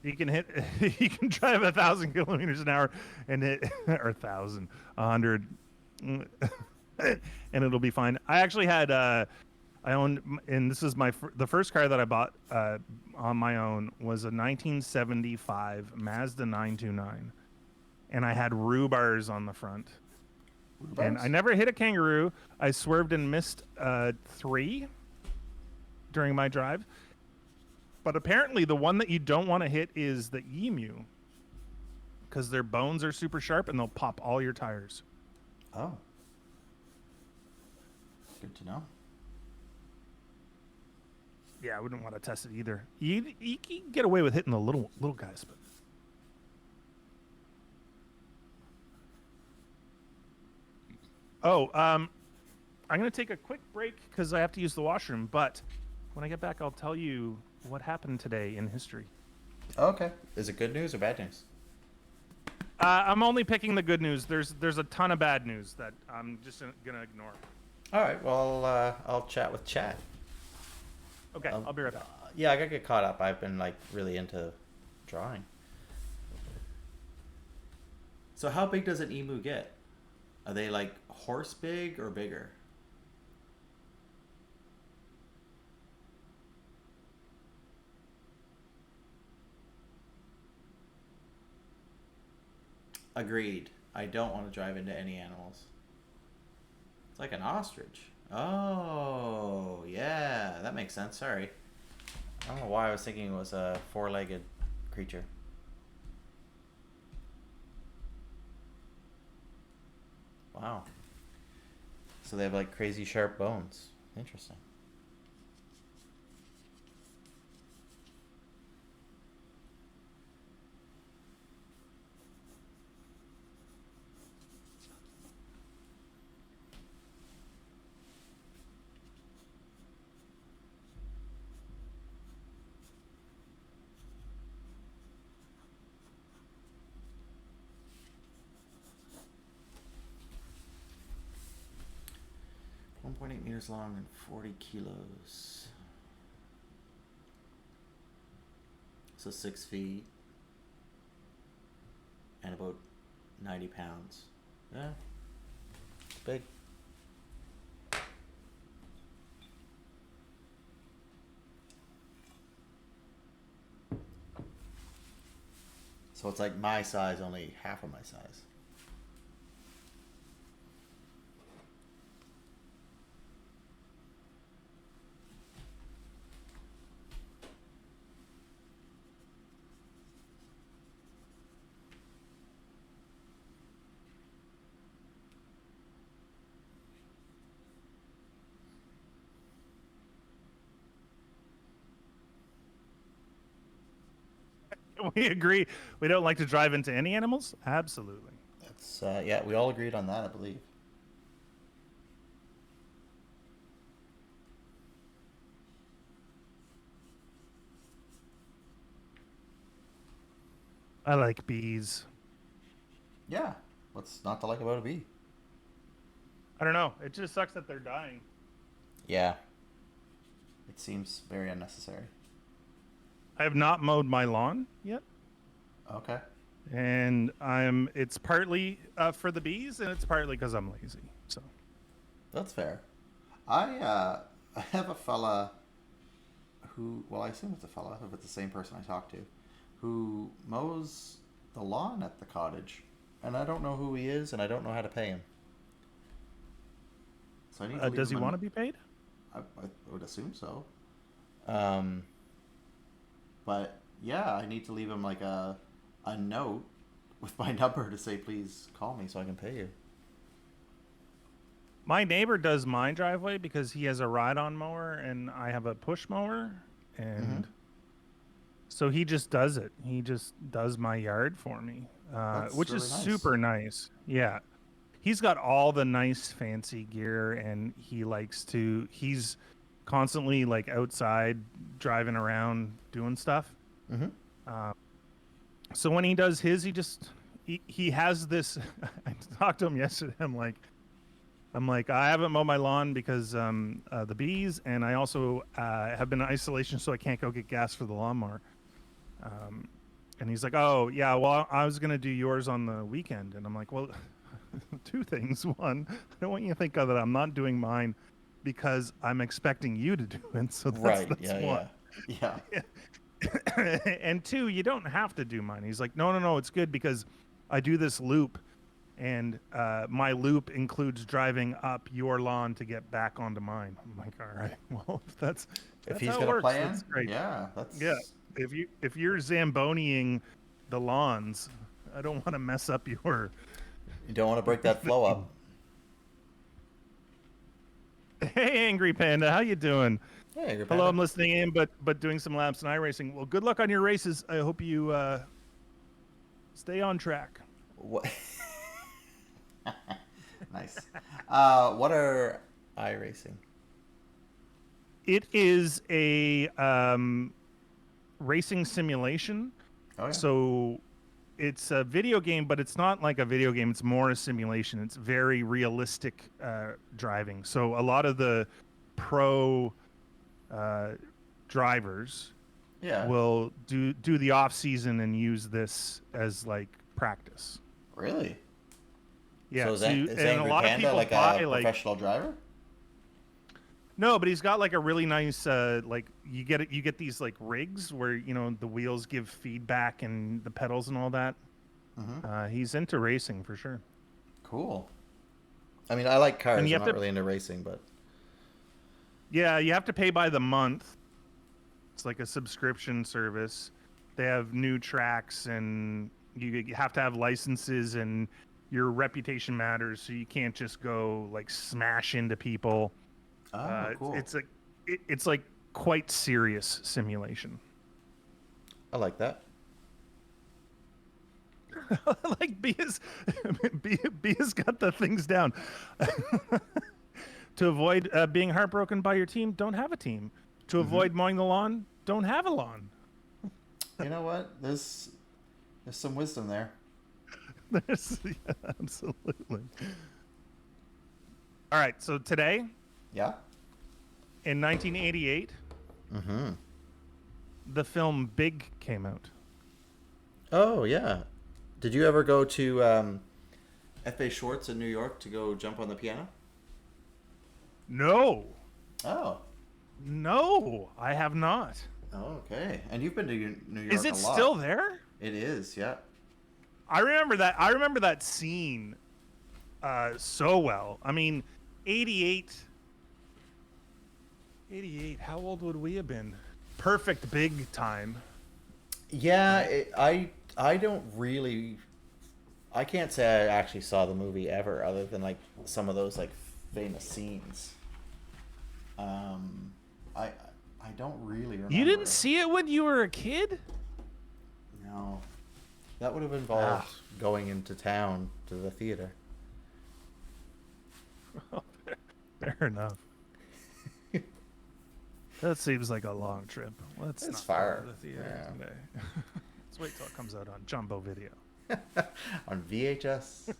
S1: You can drive 1,000 kilometers an hour and hit, or 1,000, 100, and it'll be fine. I actually had, I owned, and this is the first car that I bought on my own was a 1975 Mazda 929. And I had rhubars on the front.
S2: Rhubars?
S1: And I never hit a kangaroo. I swerved and missed 3 during my drive. But apparently the one that you don't want to hit is the emu. Because their bones are super sharp and they'll pop all your tires.
S2: Oh. Good to know.
S1: Yeah, I wouldn't want to test it either. You can get away with hitting the little guys, but I'm going to take a quick break because I have to use the washroom. But when I get back, I'll tell you what happened today in history.
S2: Okay. Is it good news or bad news?
S1: I'm only picking the good news. There's a ton of bad news that I'm just going to ignore.
S2: All right. Well, I'll chat with Chad.
S1: Okay, I'll be right back.
S2: Yeah, I gotta get caught up. I've been like really into drawing. So how big does an emu get? Are they like horse big or bigger? Agreed. I don't want to drive into any animals. It's like an ostrich. Oh, yeah, that makes sense. Sorry. I don't know why I was thinking it was a four-legged creature. Wow. So they have like crazy sharp bones. Interesting. One point 8 meters long and 40 kilos. So 6 feet and about 90 pounds. Yeah, it's big. So it's like my size, only half of my size.
S1: We agree. We don't like to drive into any animals. Absolutely.
S2: That's yeah, we all agreed on that, I believe.
S1: I like bees.
S2: Yeah, what's not to like about a bee?
S1: I don't know. It just sucks that they're dying.
S2: Yeah, it seems very unnecessary.
S1: I have not mowed my lawn yet,
S2: Okay.
S1: and it's partly for the bees, and it's partly because I'm lazy. So
S2: That's fair. I have a fella who, well, I assume it's a fella if it's the same person I talked to, who mows the lawn at the cottage, and I don't know who he is, and I don't know how to pay him. So I need to leave
S1: does he
S2: him
S1: want to be paid?
S2: I would assume so. Um, but yeah, I need to leave him like a note with my number to say, please call me so I can pay you.
S1: My neighbor does my driveway because he has a ride-on mower and I have a push mower,
S2: Mm-hmm.
S1: and so he just does it. He just does my yard for me,
S2: That's
S1: which is
S2: really nice.
S1: super nice. Yeah, he's got all the nice fancy gear, and he's constantly like outside driving around doing stuff.
S2: Mm-hmm.
S1: Uh, so when he does his, he has this. I talked to him yesterday. I'm like, I haven't mowed my lawn because the bees, and I also have been in isolation, so I can't go get gas for the lawnmower. Um, and he's like, oh yeah, well I was gonna do yours on the weekend, and I'm like, well, two things. One, I don't want you to think that I'm not doing mine because I'm expecting you to do it. So
S2: Right.
S1: that's
S2: Yeah.
S1: one.
S2: Yeah. Yeah.
S1: And two, you don't have to do mine. He's like, no, no, no, it's good because I do this loop, and my loop includes driving up your lawn to get back onto mine. I'm like, all right, well, if that's
S2: If
S1: that's
S2: he's
S1: how it
S2: got a
S1: works,
S2: plan,
S1: that's great.
S2: yeah,
S1: Yeah,
S2: that's
S1: if you're zamboniing the lawns, I don't want to mess up your.
S2: you don't want to break that flow up.
S1: Hey, Angry Panda, how you doing?
S2: Hey, good
S1: Hello,
S2: panda.
S1: I'm listening in, but doing some laps in iRacing. Well, good luck on your races. I hope you stay on track.
S2: What? Nice. What are iRacing?
S1: It is a racing simulation.
S2: Oh yeah.
S1: So it's a video game, but it's not like a video game. It's more a simulation. It's very realistic driving. So a lot of the pro uh, drivers
S2: Yeah.
S1: will do the off season and use this as like practice.
S2: Really?
S1: Yeah.
S2: So
S1: So
S2: is
S1: and a
S2: Angry
S1: lot of
S2: Panda
S1: people
S2: like a
S1: buy like
S2: professional driver?
S1: no, but he's got like a really nice like you get these like rigs where the wheels give feedback and the pedals and all that.
S2: Mm-hmm.
S1: He's into racing for sure.
S2: Cool. I mean, I like
S1: And
S2: cars.
S1: you
S2: I'm
S1: have
S2: not
S1: to
S2: really into racing, but
S1: yeah, you have to pay by the month. It's like a subscription service. They have new tracks, and you have to have licenses, and your reputation matters. So you can't just go like smash into people.
S2: Oh, cool.
S1: It's like quite serious simulation.
S2: I like that.
S1: Like Bia's got the things down. To avoid being heartbroken by your team, don't have a team. To avoid mowing the lawn, don't have a lawn.
S2: You know what? There's some wisdom there.
S1: Yeah, absolutely. All right, so today
S2: Yeah.
S1: in 1988,
S2: Mm-hmm.
S1: the film Big came out.
S2: Oh yeah. Did you ever go to F.A. Schwartz in New York to go jump on the piano?
S1: No,
S2: Oh.
S1: no, I have not.
S2: Oh, okay. And you've been to New York
S1: Is
S2: a
S1: it
S2: lot.
S1: still there?
S2: It is, yeah.
S1: I remember that. I remember that scene so well. I mean, 88. 88. How old would we have been? Perfect Big time.
S2: Yeah, I don't really. I can't say I actually saw the movie ever, other than like some of those like famous scenes. I I don't really remember.
S1: You didn't see it when you were a kid?
S2: No, that would have involved going into town to the theater.
S1: Fair enough. That seems like a long trip. Let's
S2: It's
S1: not
S2: far.
S1: go to the theater today. Let's wait till it comes out on Jumbo Video.
S2: On VHS.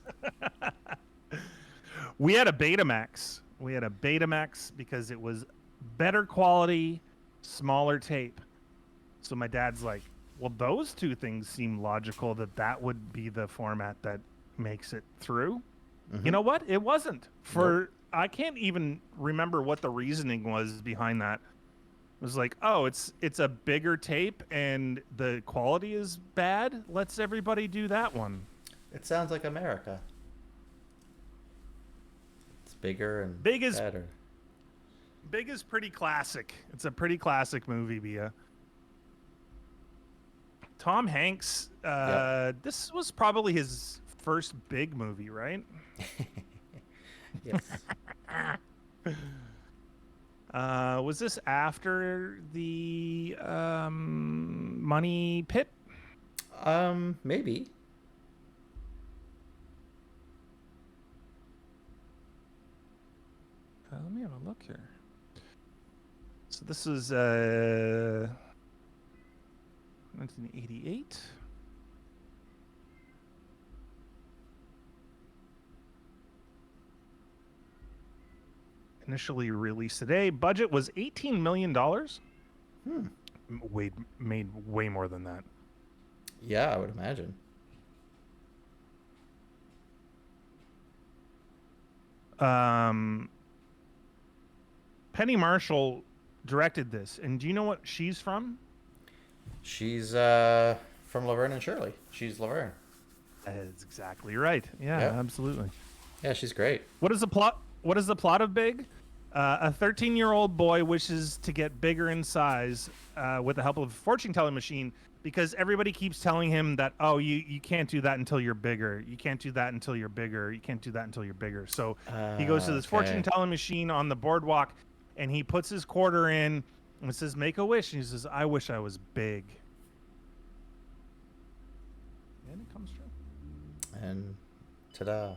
S1: We had a Betamax. We had a Betamax because it was better quality, smaller tape. So my dad's like, well, those two things seem logical that would be the format that makes it through. You know what? It wasn't. I can't even remember what the reasoning was behind that. It was like, oh, it's a bigger tape and the quality is bad. Let's everybody do that one.
S2: It sounds like America. It's bigger and
S1: Big is
S2: better.
S1: Big is pretty classic. It's a pretty classic movie, Bia. Tom Hanks,
S2: Yep.
S1: this was probably his first big movie, right?
S2: Yes.
S1: Was this after the Money Pit?
S2: Maybe.
S1: Let me have a look here. So this is 1988. Initially released today. Budget was $18 million. Made way more than that.
S2: Yeah, I would imagine.
S1: Penny Marshall directed this, and do you know what she's from?
S2: She's from Laverne and Shirley. She's Laverne.
S1: That's exactly right. Yeah,
S2: Yep.
S1: absolutely.
S2: Yeah, she's great.
S1: What is the plot? What is the plot of Big? A 13-year-old boy wishes to get bigger in size with the help of a fortune-telling machine because everybody keeps telling him that, oh, you can't do that until you're bigger. You can't do that until you're bigger. You can't do that until you're bigger. So he goes to this
S2: Okay.
S1: fortune-telling machine on the boardwalk, and he puts his quarter in, and it says, make a wish. And he says, I wish I was big. And it comes true.
S2: And ta-da.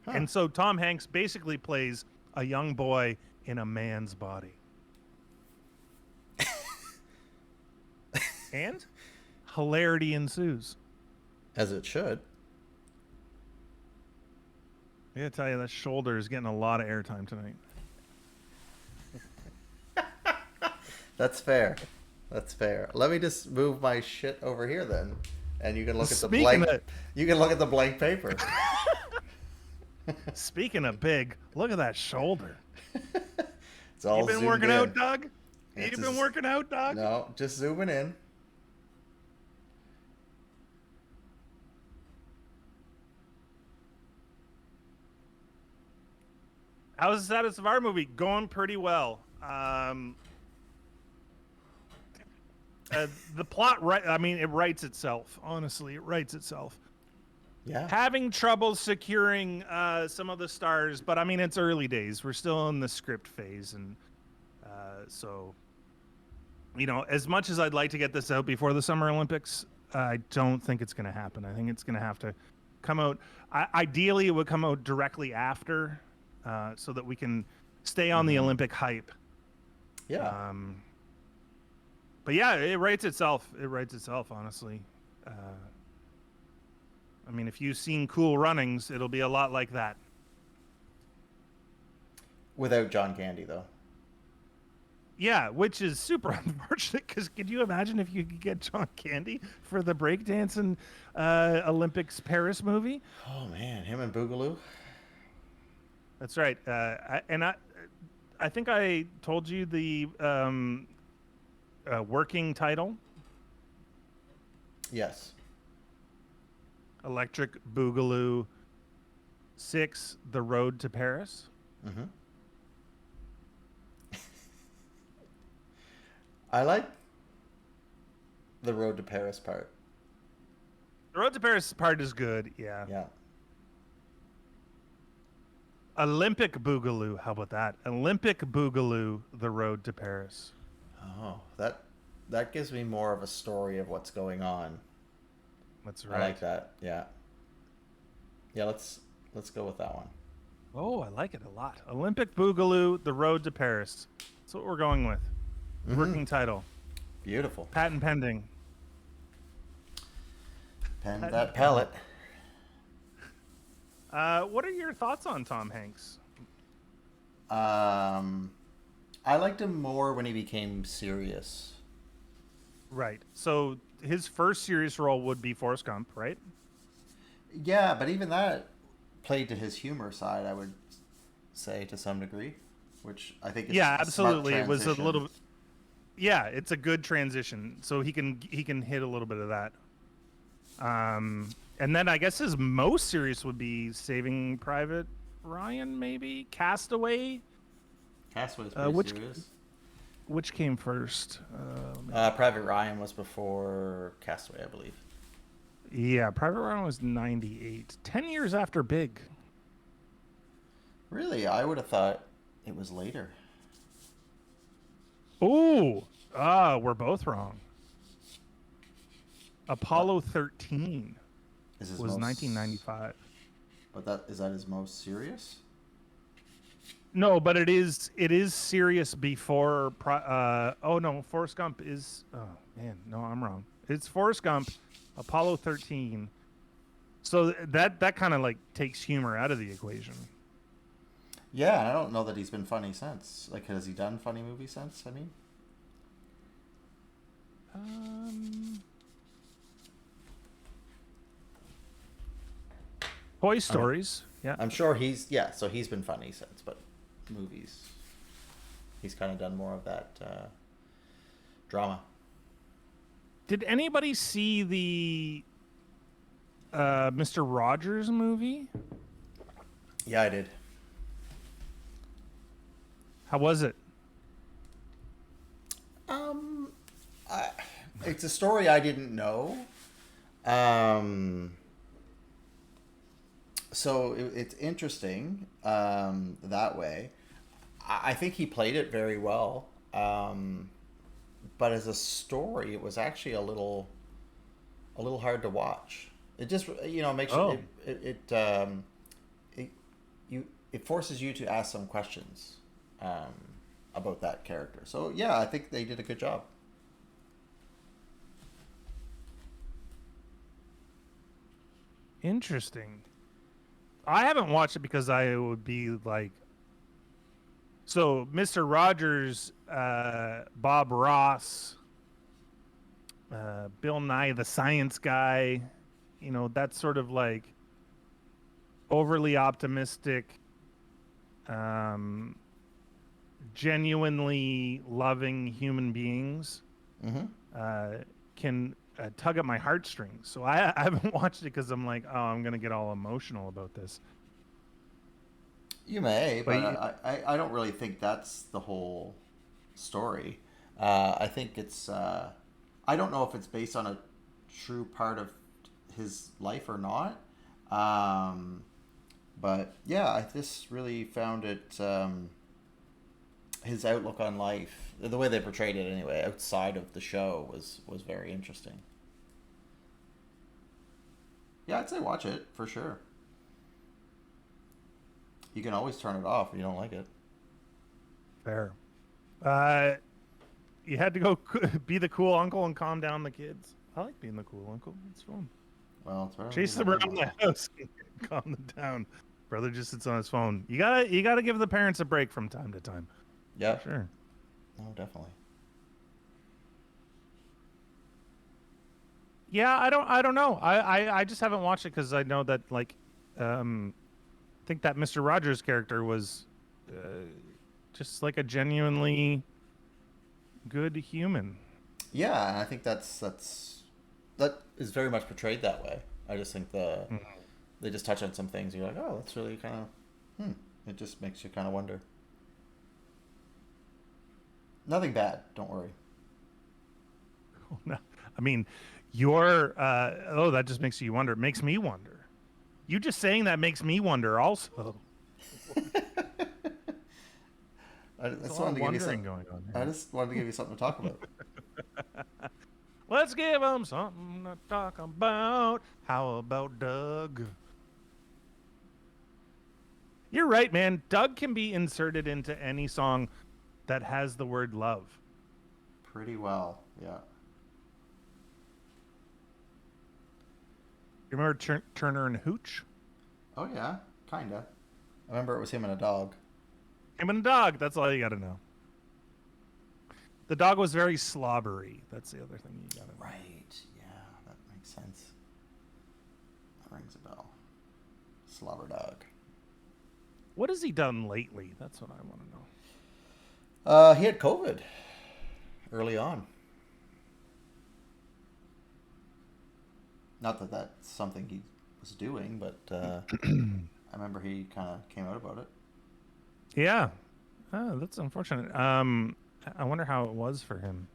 S2: Huh.
S1: And so Tom Hanks basically plays a young boy in a man's body. And hilarity ensues.
S2: As it should.
S1: I gotta tell you, that shoulder is getting a lot of airtime tonight.
S2: That's fair. That's fair. Let me just move my shit over here then, and you can look at the blank. You can look at the blank paper.
S1: Speaking of big, look at that shoulder.
S2: It's all
S1: You been
S2: zoomed
S1: working
S2: in.
S1: out, Doug?
S2: It's
S1: You been
S2: just-
S1: working out, Doug?
S2: No, just zooming in.
S1: How's the status of our movie? Going pretty well. the plot, right? I mean, it writes itself. Honestly, it writes itself.
S2: Yeah.
S1: Having trouble securing some of the stars, but I mean, it's early days. We're still in the script phase, and so as much as I'd like to get this out before the Summer Olympics, I don't think it's going to happen. I think it's going to have to come out. Ideally, it would come out directly after, so that we can stay on the Olympic hype.
S2: Yeah.
S1: But yeah, it writes itself. It writes itself, honestly. I mean, if you've seen Cool Runnings, it'll be a lot like that.
S2: Without John Candy, though.
S1: Yeah, which is super unfortunate, because could you imagine if you could get John Candy for the breakdancing Olympics Paris movie?
S2: Oh, man. Him and Boogaloo?
S1: That's right. I think I told you the working title.
S2: Yes.
S1: Electric Boogaloo 6, The Road to Paris.
S2: Mm-hmm. I like the Road to Paris part.
S1: The Road to Paris part is good, yeah.
S2: Yeah.
S1: Olympic Boogaloo, how about that? Olympic Boogaloo, The Road to Paris.
S2: Oh, that gives me more of a story of what's going on.
S1: That's right.
S2: I like that. Yeah. Yeah, let's go with that one.
S1: Oh, I like it a lot. Olympic Boogaloo, The Road to Paris. That's what we're going with.
S2: Mm-hmm.
S1: Working title.
S2: Beautiful.
S1: Patent pending.
S2: Pen that pellet.
S1: What are your thoughts on Tom Hanks?
S2: I liked him more when he became serious.
S1: Right. So his first serious role would be Forrest Gump, right?
S2: Yeah, but even that played to his humor side, I would say, to some degree, which I think is
S1: absolutely.
S2: It
S1: was a little. Yeah, it's a good transition. So he can hit a little bit of that. And then I guess his most serious would be Saving Private Ryan, maybe Castaway.
S2: Castaway's pretty serious.
S1: Which came first?
S2: Private Ryan was before Castaway, I believe.
S1: Yeah, Private Ryan was 98. 10 years after Big.
S2: Really? I would have thought it was later.
S1: Ooh. We're both wrong. Apollo 13 was 1995.
S2: But is that his most serious?
S1: No, but it is serious before. Oh no, Forrest Gump is. Oh man, no, I'm wrong. It's Forrest Gump, Apollo 13. So that kind of like takes humor out of the equation.
S2: Yeah, I don't know that he's been funny since. Like, has he done funny movies since? I mean,
S1: Toy Stories. Yeah,
S2: I'm sure so he's been funny since, but movies, he's kind of done more of that drama.
S1: Did anybody see the Mr. Rogers movie?
S2: Yeah, I did.
S1: How was it?
S2: It's a story I didn't know. So it's interesting that way. I think he played it very well. But as a story, it was actually a little hard to watch. It just makes it forces you to ask some questions about that character. So yeah, I think they did a good job.
S1: Interesting. I haven't watched it because I would be like, so Mr. Rogers, Bob Ross, Bill Nye the Science Guy, that sort of like overly optimistic, genuinely loving human beings can tug at my heartstrings. So I haven't watched it because I'm like, oh, I'm going to get all emotional about this.
S2: You may, but I don't really think that's the whole story. I think it's I don't know if it's based on a true part of his life or not. Um, but yeah, I just really found it. His outlook on life, the way they portrayed it anyway, outside of the show, was very interesting. Yeah, I'd say watch it for sure. You can always turn it off if you don't like it.
S1: Fair. Uh, you had to go be the cool uncle and calm down the kids. I like being the cool uncle. It's fun.
S2: Well, it's better than
S1: Chase
S2: being
S1: them
S2: the
S1: around
S2: lame
S1: the house and calm them down. Brother just sits on his phone. You gotta give the parents a break from time to time.
S2: Yeah.
S1: Sure.
S2: No, definitely.
S1: Yeah, I don't know. I just haven't watched it because I know that like, I think that Mr. Rogers character was, just like a genuinely good human.
S2: Yeah, and I think that is very much portrayed that way. I just think they just touch on some things. You're like, oh, that's really kind of, It just makes you kind of wonder. Nothing bad. Don't worry.
S1: No, I mean, your oh, that just makes you wonder. It makes me wonder. You just saying that makes me wonder. Also,
S2: I
S1: there's a
S2: just
S1: lot
S2: wanted
S1: of
S2: to give you
S1: wondering
S2: some.
S1: going on
S2: I
S1: here.
S2: just wanted to give you something to talk about.
S1: Let's give them something to talk about. How about Doug? You're right, man. Doug can be inserted into any song that has the word love.
S2: Pretty well, yeah.
S1: You remember Turner and Hooch?
S2: Oh yeah, kinda. I remember it was him and a dog.
S1: Him and a dog. That's all you got to know. The dog was very slobbery. That's the other thing you got to know.
S2: Right. Yeah, that makes sense. That rings a bell. Slobber dog.
S1: What has he done lately? That's what I want to know.
S2: He had COVID early on. Not that that's something he was doing, but I remember he kind of came out about it.
S1: Yeah. Oh, that's unfortunate. I wonder how it was for him.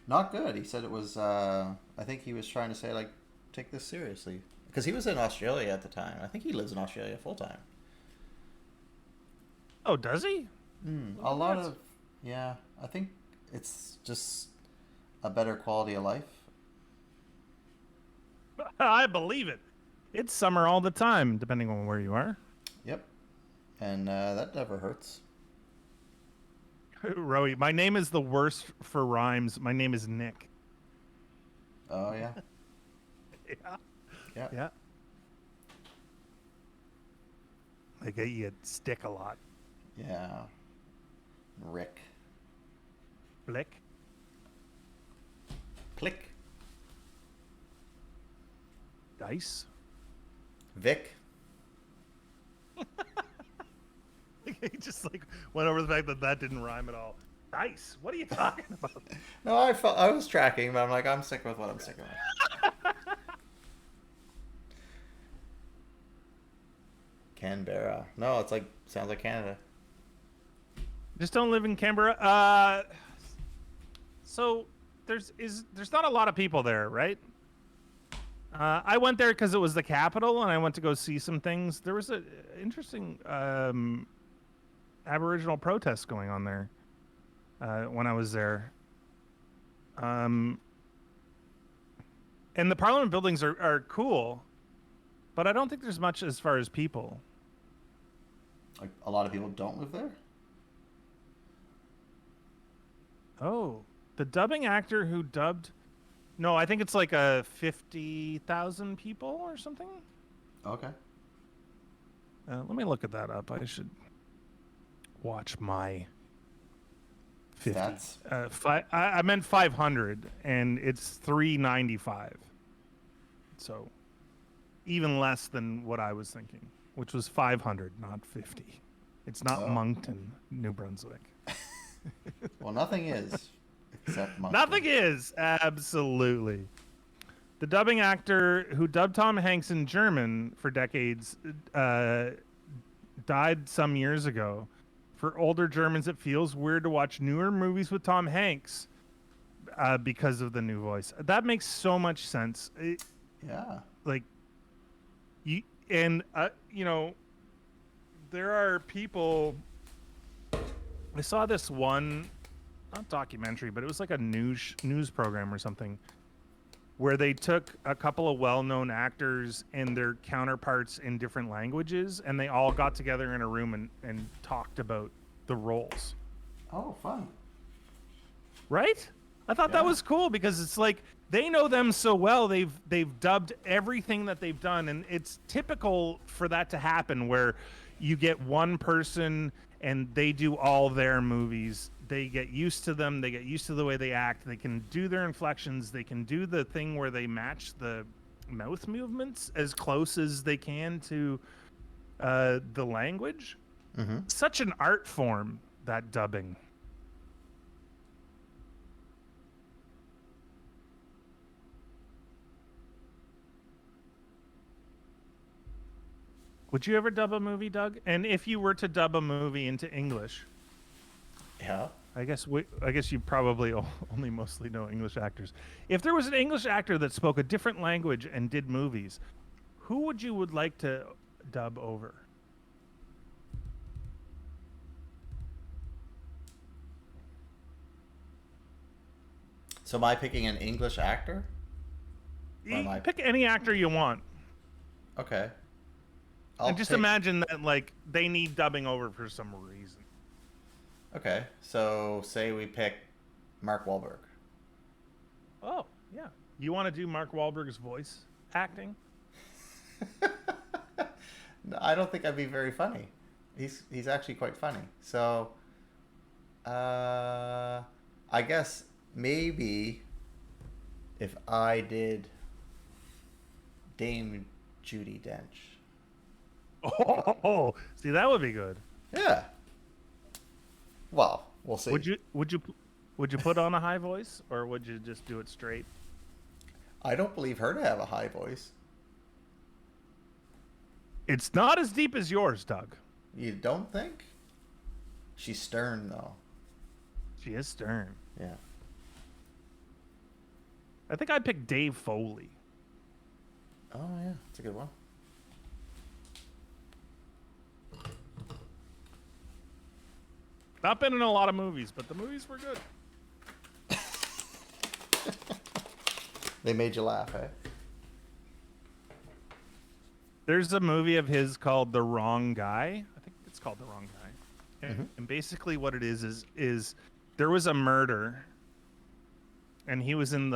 S2: Not good. He said it was. I think he was trying to say like, take this seriously, because he was in Australia at the time. I think he lives in Australia full time.
S1: Oh, does he?
S2: A lot of, yeah. I think it's just a better quality of life.
S1: I believe it. It's summer all the time, depending on where you are.
S2: Yep, and that never hurts.
S1: Rowie, my name is the worst for rhymes. My name is Nick.
S2: Oh yeah,
S1: Yeah.
S2: yeah.
S1: Yeah. Like you stick a lot.
S2: Yeah. Rick.
S1: Flick.
S2: Click.
S1: Dice.
S2: Vic.
S1: He just like went over the fact that that didn't rhyme at all. Dice. What are you talking about?
S2: No, I was tracking, but I'm like, I'm sticking with what I'm sticking with. Canberra. No, it's like, sounds like Canada.
S1: Just don't live in Canberra. So there's not a lot of people there, right? I went there because it was the capital, and I went to go see some things. There was a interesting Aboriginal protest going on there when I was there. And the Parliament buildings are cool, but I don't think there's much as far as people.
S2: Like, a lot of people don't live there?
S1: Oh, the dubbing actor who dubbed. No, I think it's like a 50,000 people or something.
S2: Okay.
S1: Let me look at that up. I should watch my 50.
S2: That's
S1: I meant 500, and it's 395. So even less than what I was thinking, which was 500, not 50. It's not Moncton, New Brunswick.
S2: well, nothing is except Moncton.
S1: Nothing is, absolutely. The dubbing actor who dubbed Tom Hanks in German for decades died some years ago. For older Germans, it feels weird to watch newer movies with Tom Hanks. because of the new voice. That makes so much sense.
S2: Yeah.
S1: Like you and you know, there are people. I saw this one, not documentary, but it was like a news program or something, where they took a couple of well-known actors and their counterparts in different languages, and they all got together in a room and talked about the roles.
S2: Oh, fun.
S1: Right? I thought that was cool because it's like they know them so well. They've dubbed everything that they've done, and it's typical for that to happen where you get one person and they do all their movies. They get used to them. They get used to the way they act. They can do their inflections. They can do the thing where they match the mouth movements as close as they can to the language.
S2: Mm-hmm.
S1: Such an art form, that dubbing. Would you ever dub a movie, Doug? And if you were to dub a movie into English,
S2: Yeah.
S1: I guess you probably only mostly know English actors. If there was an English actor that spoke a different language and did movies, who would like to dub over?
S2: So am I picking an English actor?
S1: Pick any actor you want.
S2: Okay.
S1: And just imagine that, like, they need dubbing over for some reason.
S2: Okay, so say we pick Mark Wahlberg.
S1: Oh, yeah. You want to do Mark Wahlberg's voice acting?
S2: No, I don't think I'd be very funny. He's actually quite funny. So, I guess maybe if I did Dame Judi Dench.
S1: Oh, see, that would be good.
S2: Yeah. Well, we'll see.
S1: Would you put on a high voice, or would you just do it straight?
S2: I don't believe her to have a high voice.
S1: It's not as deep as yours, Doug.
S2: You don't think? She's stern though.
S1: She is stern.
S2: Yeah.
S1: I think I'd pick Dave Foley.
S2: Oh yeah, that's a good one.
S1: Not been in a lot of movies, but the movies were good.
S2: They made you laugh, eh?
S1: There's a movie of his called The Wrong Guy. I think it's called The Wrong Guy. And basically what it is there was a murder, and he was in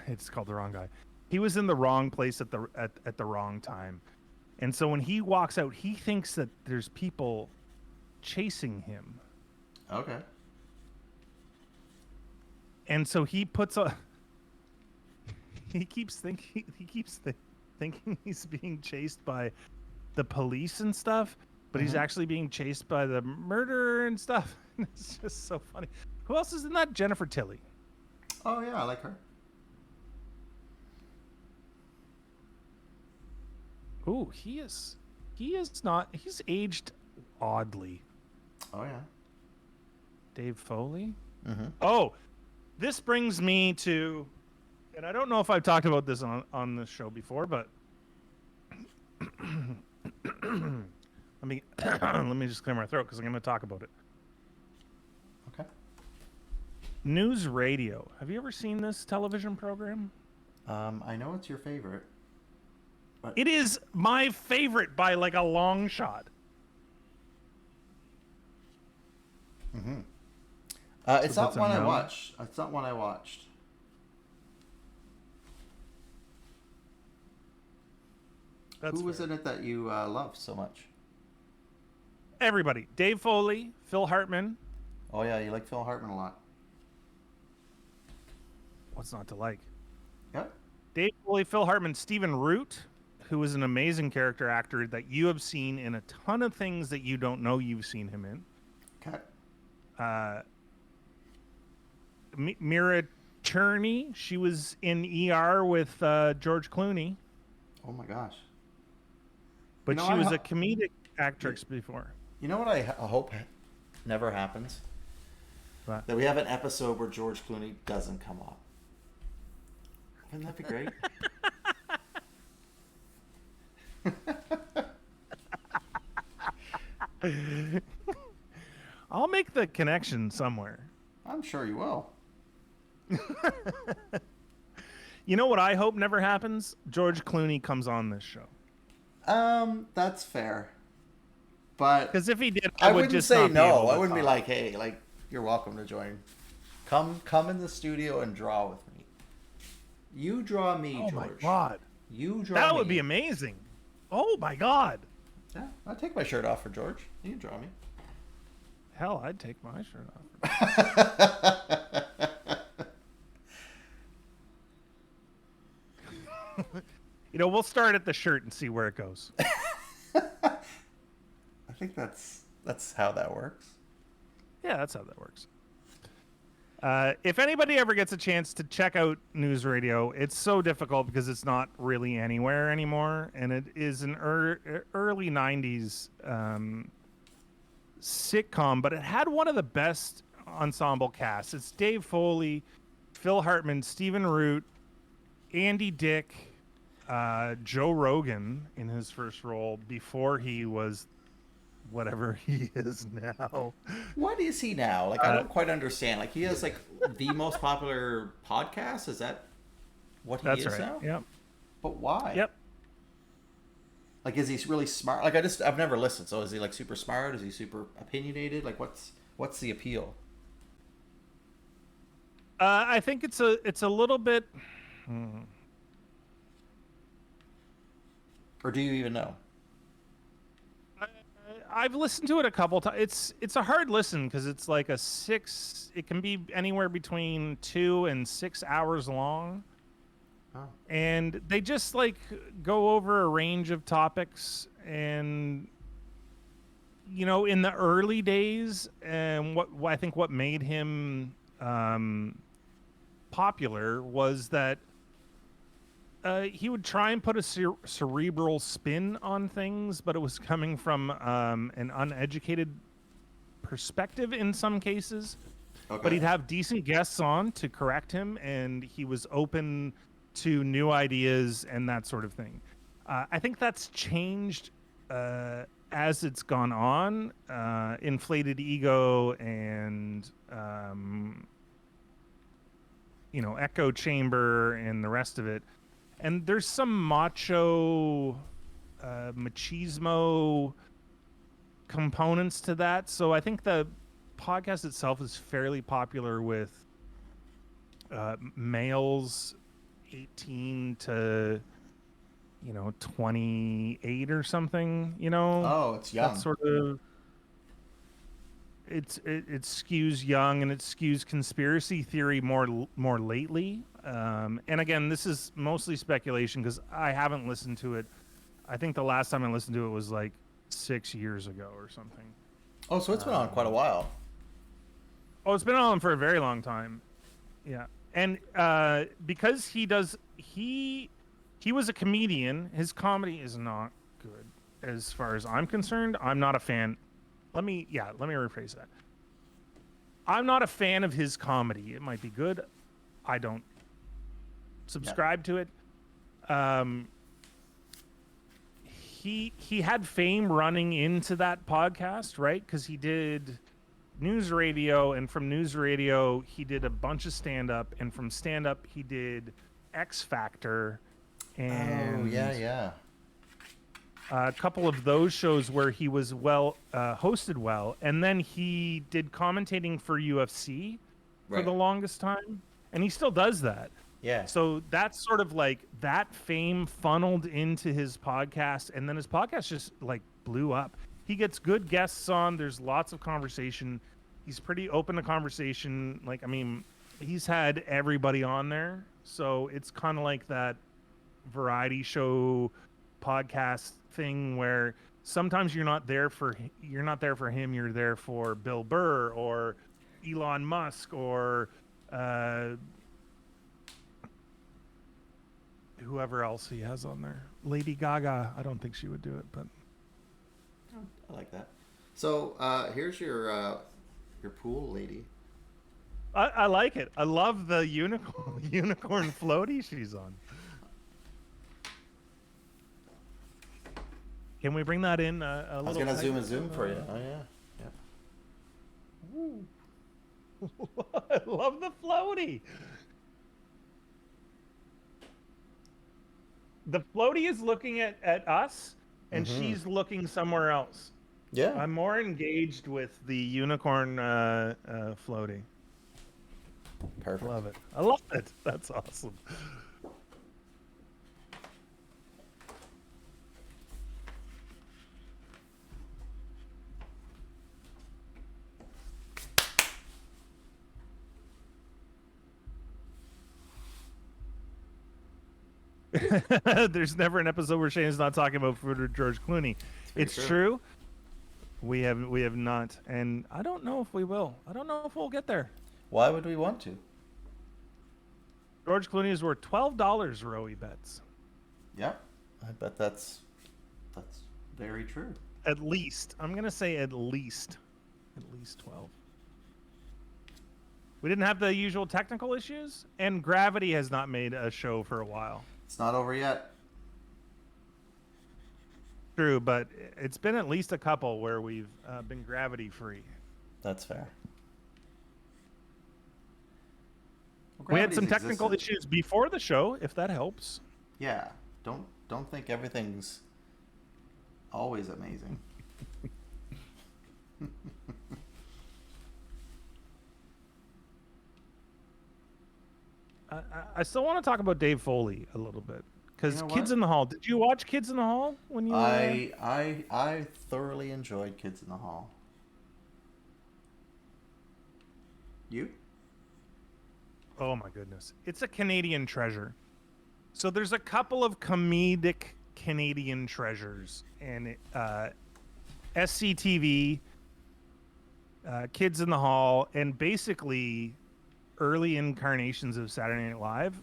S1: it's called The Wrong Guy. He was in the wrong place at the wrong time. And so when he walks out, he thinks that there's people chasing him.
S2: Okay.
S1: And so he puts a he keeps thinking he's being chased by the police and stuff, but he's actually being chased by the murderer and stuff. It's just so funny. Who else is in that? Jennifer Tilly.
S2: Oh yeah, I like her.
S1: Ooh, he's aged oddly.
S2: Oh yeah.
S1: Dave Foley.
S2: Mm-hmm.
S1: Oh, this brings me to, and I don't know if I've talked about this on this show before, but let me just clear my throat because I'm going to talk about it.
S2: Okay.
S1: News Radio. Have you ever seen this television program?
S2: I know it's your favorite. But...
S1: It is my favorite by like a long shot.
S2: Mm-hmm. It's not one I watched. It's not one I watched. Who was in it that you loved so much?
S1: Everybody. Dave Foley, Phil Hartman.
S2: Oh yeah, you like Phil Hartman a lot.
S1: What's not to like?
S2: Yeah.
S1: Dave Foley, Phil Hartman, Stephen Root, who is an amazing character actor that you have seen in a ton of things that you don't know you've seen him in.
S2: Okay.
S1: Mira Cherney, she was in ER with George Clooney.
S2: Oh my gosh.
S1: But she was a comedic actress before.
S2: You know what I hope never happens?
S1: What?
S2: That we have an episode where George Clooney doesn't come up. Wouldn't that be great?
S1: I'll make the connection somewhere.
S2: I'm sure you will.
S1: You know what I hope never happens? George Clooney comes on this show.
S2: That's fair. But
S1: Because if he did,
S2: I
S1: would
S2: wouldn't
S1: just
S2: say
S1: not be
S2: no.
S1: able to
S2: I wouldn't be
S1: talk.
S2: like, hey, like you're welcome to join. Come in the studio and draw with me. You draw me,
S1: Oh
S2: George.
S1: my god,
S2: You draw
S1: that
S2: me.
S1: would be amazing. Oh my god.
S2: Yeah, I'll take my shirt off for George. You can draw me.
S1: Hell, I'd take my shirt off. You know, we'll start at the shirt and see where it goes.
S2: I think that's how that works.
S1: Yeah, that's how that works. If anybody ever gets a chance to check out News Radio, it's so difficult because it's not really anywhere anymore, and it is an early '90s sitcom, but it had one of the best ensemble casts. It's Dave Foley, Phil Hartman, Stephen Root, Andy Dick, Joe Rogan in his first role before he was whatever he is now.
S2: What is he now? Like, I don't quite understand. Like, he has like the most popular podcast. Is that what he is now?
S1: Yep.
S2: But why?
S1: Yep.
S2: Like, is he really smart? Like, I've never listened. So, is he like super smart? Is he super opinionated? Like, what's the appeal?
S1: I think it's a little bit.
S2: Or do you even know?
S1: I've listened to it a couple times. It's a hard listen because it's like a 6. It can be anywhere between 2 and 6 hours long.
S2: Oh.
S1: And they just like go over a range of topics, and you know, in the early days, and what I think what made him popular was that he would try and put a cerebral spin on things, but it was coming from an uneducated perspective in some cases.
S2: Okay.
S1: But he'd have decent guests on to correct him, and he was open to new ideas and that sort of thing. I think that's changed as it's gone on. Inflated ego and you know, echo chamber and the rest of it. And there's some macho machismo components to that. So I think the podcast itself is fairly popular with males 18 to, you know, 28 or something, you know.
S2: Oh, it's young.
S1: That sort of it skews young, and it skews conspiracy theory more lately. And again, this is mostly speculation because I haven't listened to it. I think the last time I listened to it was like 6 years ago or something.
S2: Oh, so it's been on quite a while.
S1: Oh, it's been on for a very long time. Yeah. And because he was a comedian, his comedy is not good as far as I'm concerned. I'm not a fan. Let me rephrase that. I'm not a fan of his comedy. It might be good. I don't subscribe to it. He had fame running into that podcast, right? Because he did News Radio, and from News Radio he did a bunch of stand-up, and from stand-up he did X Factor, and a couple of those shows where he was hosted well, and then he did commentating for UFC for the longest time, and he still does that.
S2: Yeah.
S1: So that's sort of like that fame funneled into his podcast, and then his podcast just like blew up. He gets good guests on. There's lots of conversation. He's pretty open to conversation. Like, I mean, he's had everybody on there. So it's kind of like that variety show podcast thing where sometimes you're not there for him. You're there for Bill Burr or Elon Musk or whoever else he has on there. Lady Gaga. I don't think she would do it, but
S2: I like that. So here's your pool lady.
S1: I like it. I love the unicorn floaty she's on. Can we bring that in a
S2: I was
S1: little?
S2: gonna zoom
S1: tighter?
S2: and zoom for you. Oh yeah. Yep.
S1: Ooh. I love the floaty. The floaty is looking at us, and she's looking somewhere else.
S2: Yeah.
S1: I'm more engaged with the unicorn floaty.
S2: Perfect.
S1: Love it. I love it. That's awesome. There's never an episode where Shane's not talking about food or George Clooney. It's true. We have not, and I don't know if we will. I don't know if we'll get there.
S2: Why would we want to?
S1: George Clooney is worth $12. Rowie bets.
S2: Yep. I bet that's very true.
S1: At least. I'm gonna say at least 12. We didn't have the usual technical issues, and Gravity has not made a show for a while.
S2: It's not over yet.
S1: True, but it's been at least a couple where we've been gravity free.
S2: That's fair. Well,
S1: We had some
S2: gravity's
S1: technical
S2: existed.
S1: issues before the show, if that helps.
S2: Yeah. Don't think everything's always amazing.
S1: I still want to talk about Dave Foley a little bit because
S2: You know
S1: Kids
S2: what?
S1: in the Hall. Did you watch Kids in the Hall when you?
S2: I thoroughly enjoyed Kids in the Hall. You?
S1: Oh my goodness, it's a Canadian treasure. So there's a couple of comedic Canadian treasures, and SCTV, Kids in the Hall, and basically early incarnations of Saturday Night Live.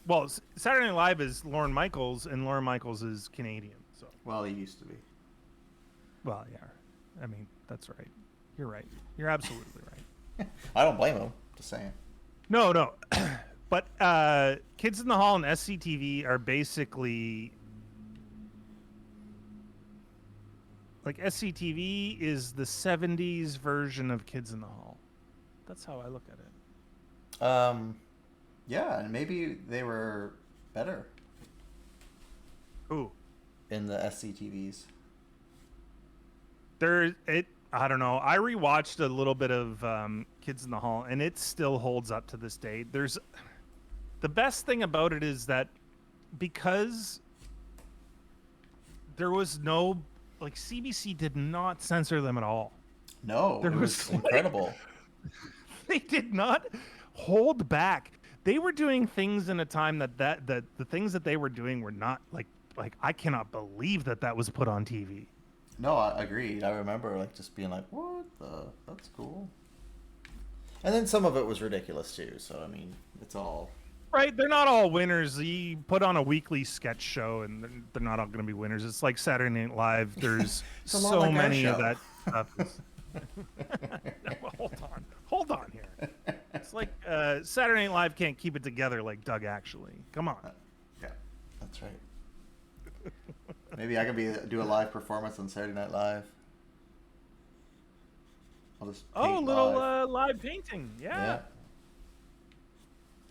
S1: Well, Saturday Night Live is Lorne Michaels, and Lorne Michaels is Canadian. So,
S2: Well, he used to be.
S1: well, yeah. I mean, that's right. You're right. You're absolutely right.
S2: I don't blame him. Just saying.
S1: No. But Kids in the Hall and SCTV are basically like SCTV is the 70s version of Kids in the Hall. That's how I look at it.
S2: Yeah, and maybe they were better
S1: Ooh.
S2: in the SCTVs.
S1: I don't know. I rewatched a little bit of Kids in the Hall, and it still holds up to this day. The best thing about it is that because there was no, like, CBC did not censor them at all.
S2: No,
S1: There
S2: it
S1: was,
S2: was incredible.
S1: They did not hold back. They were doing things in a time that the things that they were doing were not like I cannot believe that was put on TV.
S2: No, I agreed. I remember like just being like, "What the? That's cool." And then some of it was ridiculous too. So I mean, it's all
S1: Right, they're not all winners. You put on a weekly sketch show, and they're not all going to be winners. It's like Saturday Night Live. There's
S2: a lot
S1: so
S2: like our
S1: many of
S2: show.
S1: that stuff. Well, hold on here. It's like Saturday Night Live can't keep it together like Doug actually. Come on.
S2: yeah, that's right. Maybe I could do a live performance on Saturday Night Live. I'll just
S1: Oh,
S2: paint
S1: little
S2: live.
S1: live painting. Yeah.
S2: Yeah.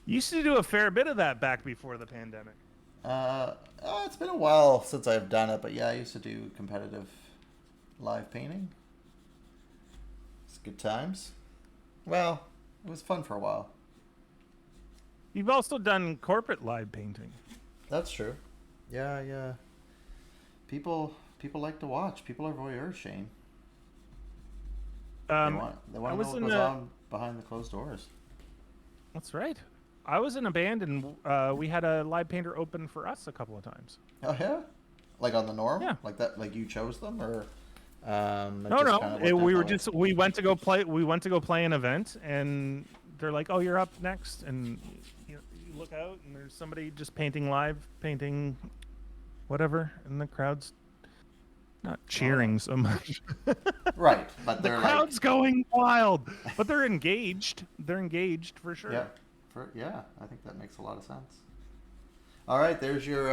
S1: Used to do a fair bit of that back before the pandemic.
S2: It's been a while since I've done it, but yeah, I used to do competitive live painting. It's good times. Well, it was fun for a while.
S1: You've also done corporate live painting.
S2: That's true. Yeah. People like to watch. People are voyeurs, Shane. They want to know what goes on behind the closed doors.
S1: That's right. I was in a band, and we had a live painter open for us a couple of times.
S2: Oh yeah, like on the norm.
S1: Yeah.
S2: Like that. Like you chose them, or
S1: No. We went to go play. We went to go play an event, and they're like, "Oh, you're up next," and you look out, and there's somebody just painting live, painting whatever, and the crowd's not cheering so much.
S2: Right, but
S1: The
S2: they're
S1: crowd's going wild, but they're engaged. They're engaged for sure.
S2: yeah, I think that makes a lot of sense. All right, there's your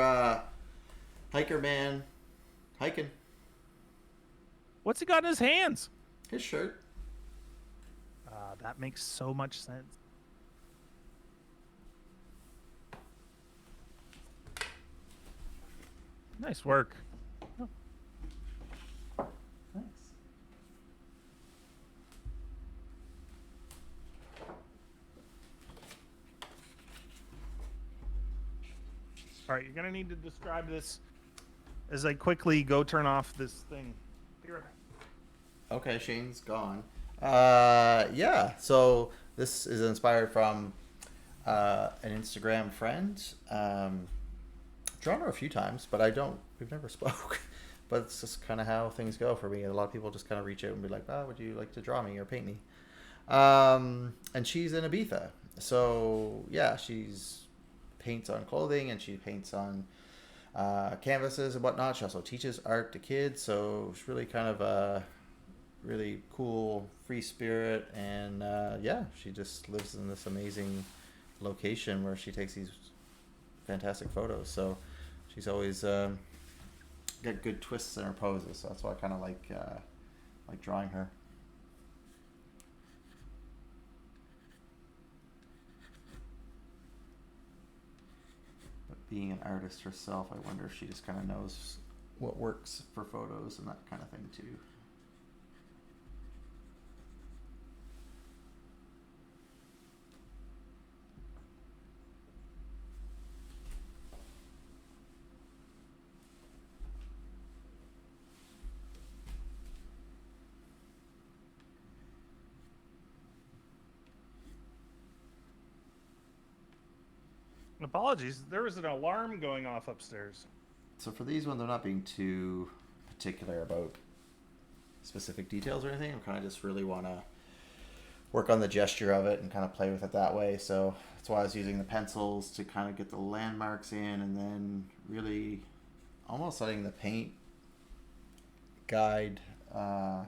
S2: hiker man hiking.
S1: What's he got in his hands?
S2: His shirt.
S1: That makes so much sense. Nice work.
S2: Thanks.
S1: All right, you're gonna need to describe this as I quickly go turn off this thing. Be right back.
S2: Okay, Shane's gone. Yeah, so this is inspired from an Instagram friend. Drawn her a few times, but we've never spoke. But it's just kind of how things go for me. A lot of people just kind of reach out and be like, would you like to draw me or paint me? And she's in Ibiza. So, yeah, she's paints on clothing and she paints on canvases and whatnot. She also teaches art to kids. So she's really kind of a really cool, free spirit. And, yeah, she just lives in this amazing location where she takes these fantastic photos. So she's always got good twists in her poses. So that's why I kind of like drawing her. But being an artist herself, I wonder if she just kind of knows what works for photos and that kind of thing too.
S1: Apologies, there was an alarm going off upstairs.
S2: So for these ones, I'm not being too particular about specific details or anything. I kind of just really want to work on the gesture of it and kind of play with it that way. So that's why I was using the pencils to kind of get the landmarks in, and then really almost letting the paint guide the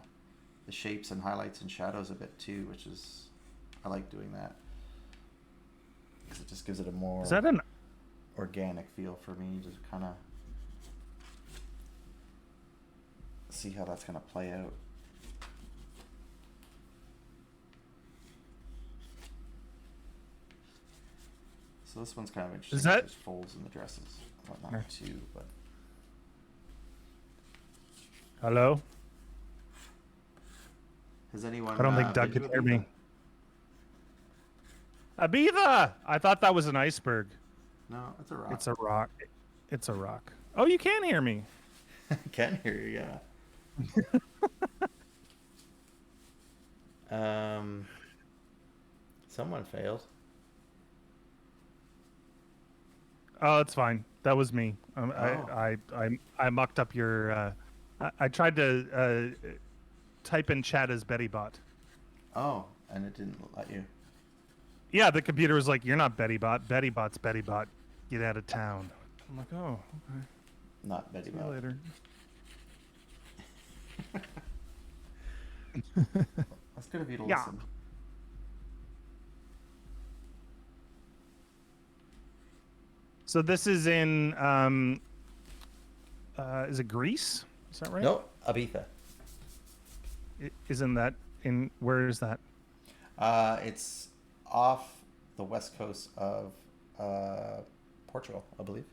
S2: shapes and highlights and shadows a bit too, which is, I like doing that. It just gives it a more
S1: Is that an
S2: organic feel for me, just kind of see how that's going to play out. So this one's kind of interesting.
S1: Is that-
S2: There's folds in the dresses and whatnot too, but
S1: hello?
S2: has anyone
S1: I don't think Doug
S2: been
S1: could
S2: to
S1: hear
S2: Ibiza?
S1: me. Ibiza! I thought that was an iceberg.
S2: No, it's a rock.
S1: It's a rock. It's a rock. Oh, you can hear me.
S2: I can hear you, yeah. Someone failed.
S1: Oh, it's fine. That was me.
S2: Oh.
S1: I mucked up your. I tried to type in chat as Betty Bot.
S2: Oh, and it didn't let you.
S1: Yeah, the computer was like, "You're not Betty Bot. Betty Bot's Betty Bot. Get out of town." I'm like, "Oh, okay.
S2: Not Betty
S1: See you
S2: Bot.
S1: later."
S2: That's good of you to
S1: Yeah.
S2: listen.
S1: So this is in. Is it Greece? Is that right?
S2: Nope, Ibiza.
S1: Isn't that in? Where is that?
S2: It's off the west coast of Portugal, I believe.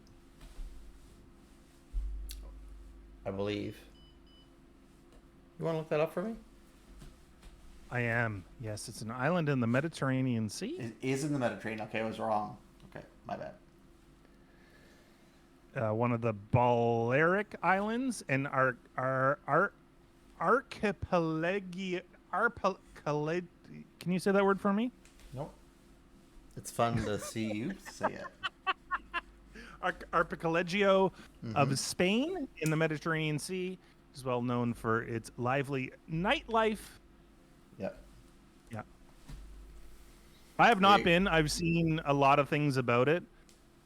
S2: You want to look that up for me?
S1: I am. Yes, it's an island in the Mediterranean Sea.
S2: It is in the Mediterranean. Okay, I was wrong. Okay, my bad.
S1: One of the Balearic Islands and archipelagic. Can you say that word for me?
S2: Nope. It's fun to see you say it.
S1: Archipelago of Spain in the Mediterranean Sea is well known for its lively nightlife.
S2: Yep.
S1: Yeah. I have not
S2: Great.
S1: been. I've seen a lot of things about it,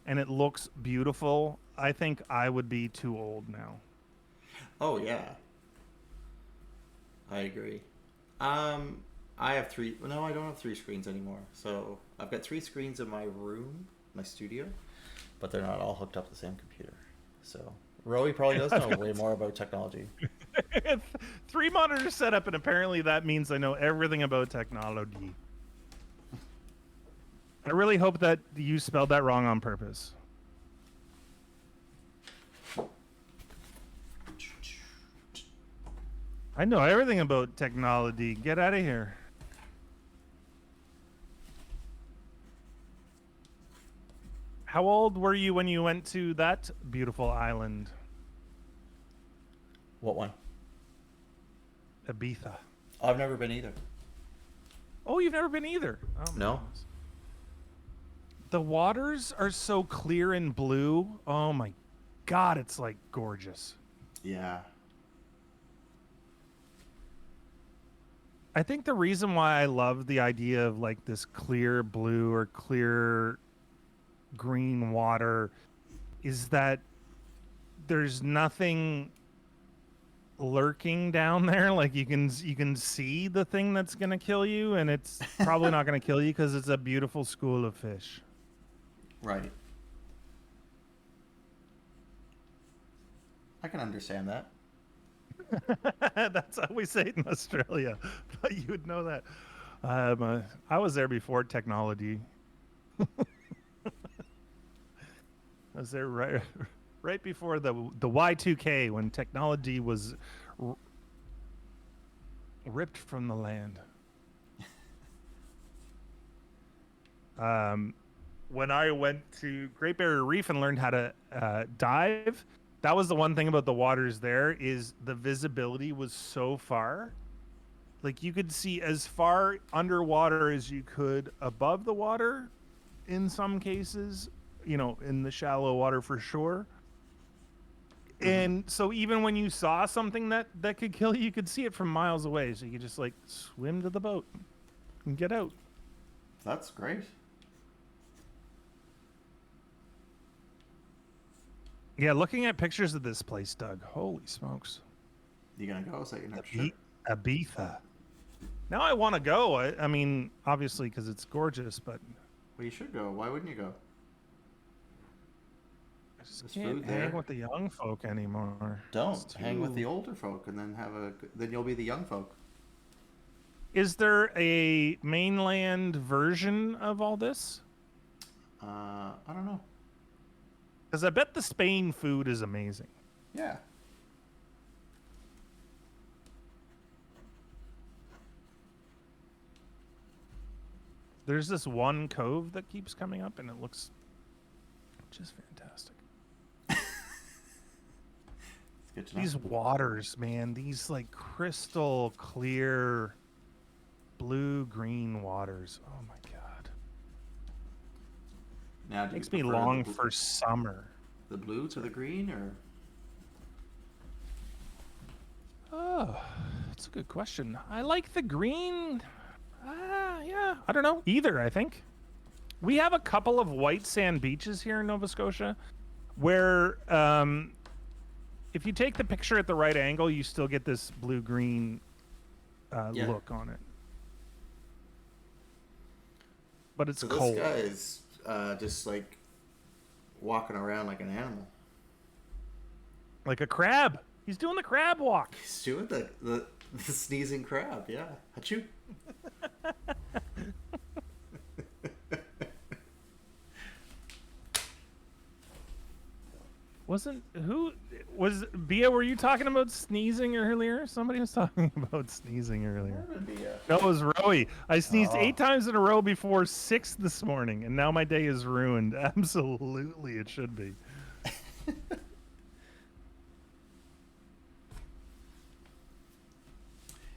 S1: and it looks beautiful. I think I would be too old now.
S2: Oh yeah, I agree. Um, I have three. No, I don't have three screens anymore. So I've got three screens in my room, my studio, but they're not all hooked up to the same computer. So Rowie probably does
S1: I've
S2: know
S1: got
S2: way more about technology.
S1: three monitors set up, and apparently that means I know everything about technology. I really hope that you spelled that wrong on purpose. I know everything about technology. Get out of here. How old were you when you went to that beautiful island,
S2: What one?
S1: Ibiza?
S2: I've never been either.
S1: Oh, you've never been either. Oh my
S2: No.
S1: goodness. The waters are so clear and blue. Oh my God, it's like gorgeous.
S2: Yeah.
S1: I think the reason why I love the idea of like this clear blue or clear green water is that there's nothing lurking down there. Like you can see the thing that's going to kill you, and it's probably not going to kill you because it's a beautiful school of fish.
S2: Right. I can understand that.
S1: That's how we say it in Australia. But you would know that. I was there before technology. I was there right before the Y2K when technology was ripped from the land. When I went to Great Barrier Reef and learned how to dive, that was the one thing about the waters there is the visibility was so far. Like you could see as far underwater as you could above the water in some cases, in the shallow water for sure. And so even when you saw something that could kill you could see it from miles away. So you could just like swim to the boat and get out.
S2: That's great.
S1: Yeah, looking at pictures of this place, Doug. Holy smokes.
S2: You gonna go? Is that your next trip?
S1: Ibiza. Now I want to go. I mean, obviously because it's gorgeous, but
S2: Well, you should go. Why wouldn't you go?
S1: I just
S2: There's
S1: can't
S2: food
S1: hang
S2: there.
S1: with the young folk anymore.
S2: Don't
S1: It's
S2: hang with
S1: too-
S2: the older folk, and then then you'll be the young folk.
S1: Is there a mainland version of all this?
S2: I don't know.
S1: Because I bet the Spain food is amazing.
S2: Yeah.
S1: There's this one cove that keeps coming up, and it looks just fantastic.
S2: It's good to know.
S1: These waters, man, these like crystal clear blue-green waters. Oh my God.
S2: Now, do you
S1: Makes me
S2: prefer
S1: long for summer.
S2: the blue to the green, or
S1: Oh, that's a good question. I like the green. Yeah, I don't know. Either, I think. We have a couple of white sand beaches here in Nova Scotia where if you take the picture at the right angle, you still get this blue-green
S2: Yeah.
S1: look on it. But it's
S2: so
S1: cold.
S2: this guy is just like walking around like an animal.
S1: Like a crab. He's doing the crab walk.
S2: He's doing the sneezing crab. Yeah, achoo.
S1: Who was Bia? Were you talking about sneezing earlier? Somebody was talking about sneezing earlier.
S2: That would be a-
S1: No, it was Rowie. I sneezed
S2: Oh.
S1: 8 times in a row before 6 this morning, and now my day is ruined. Absolutely, it should be.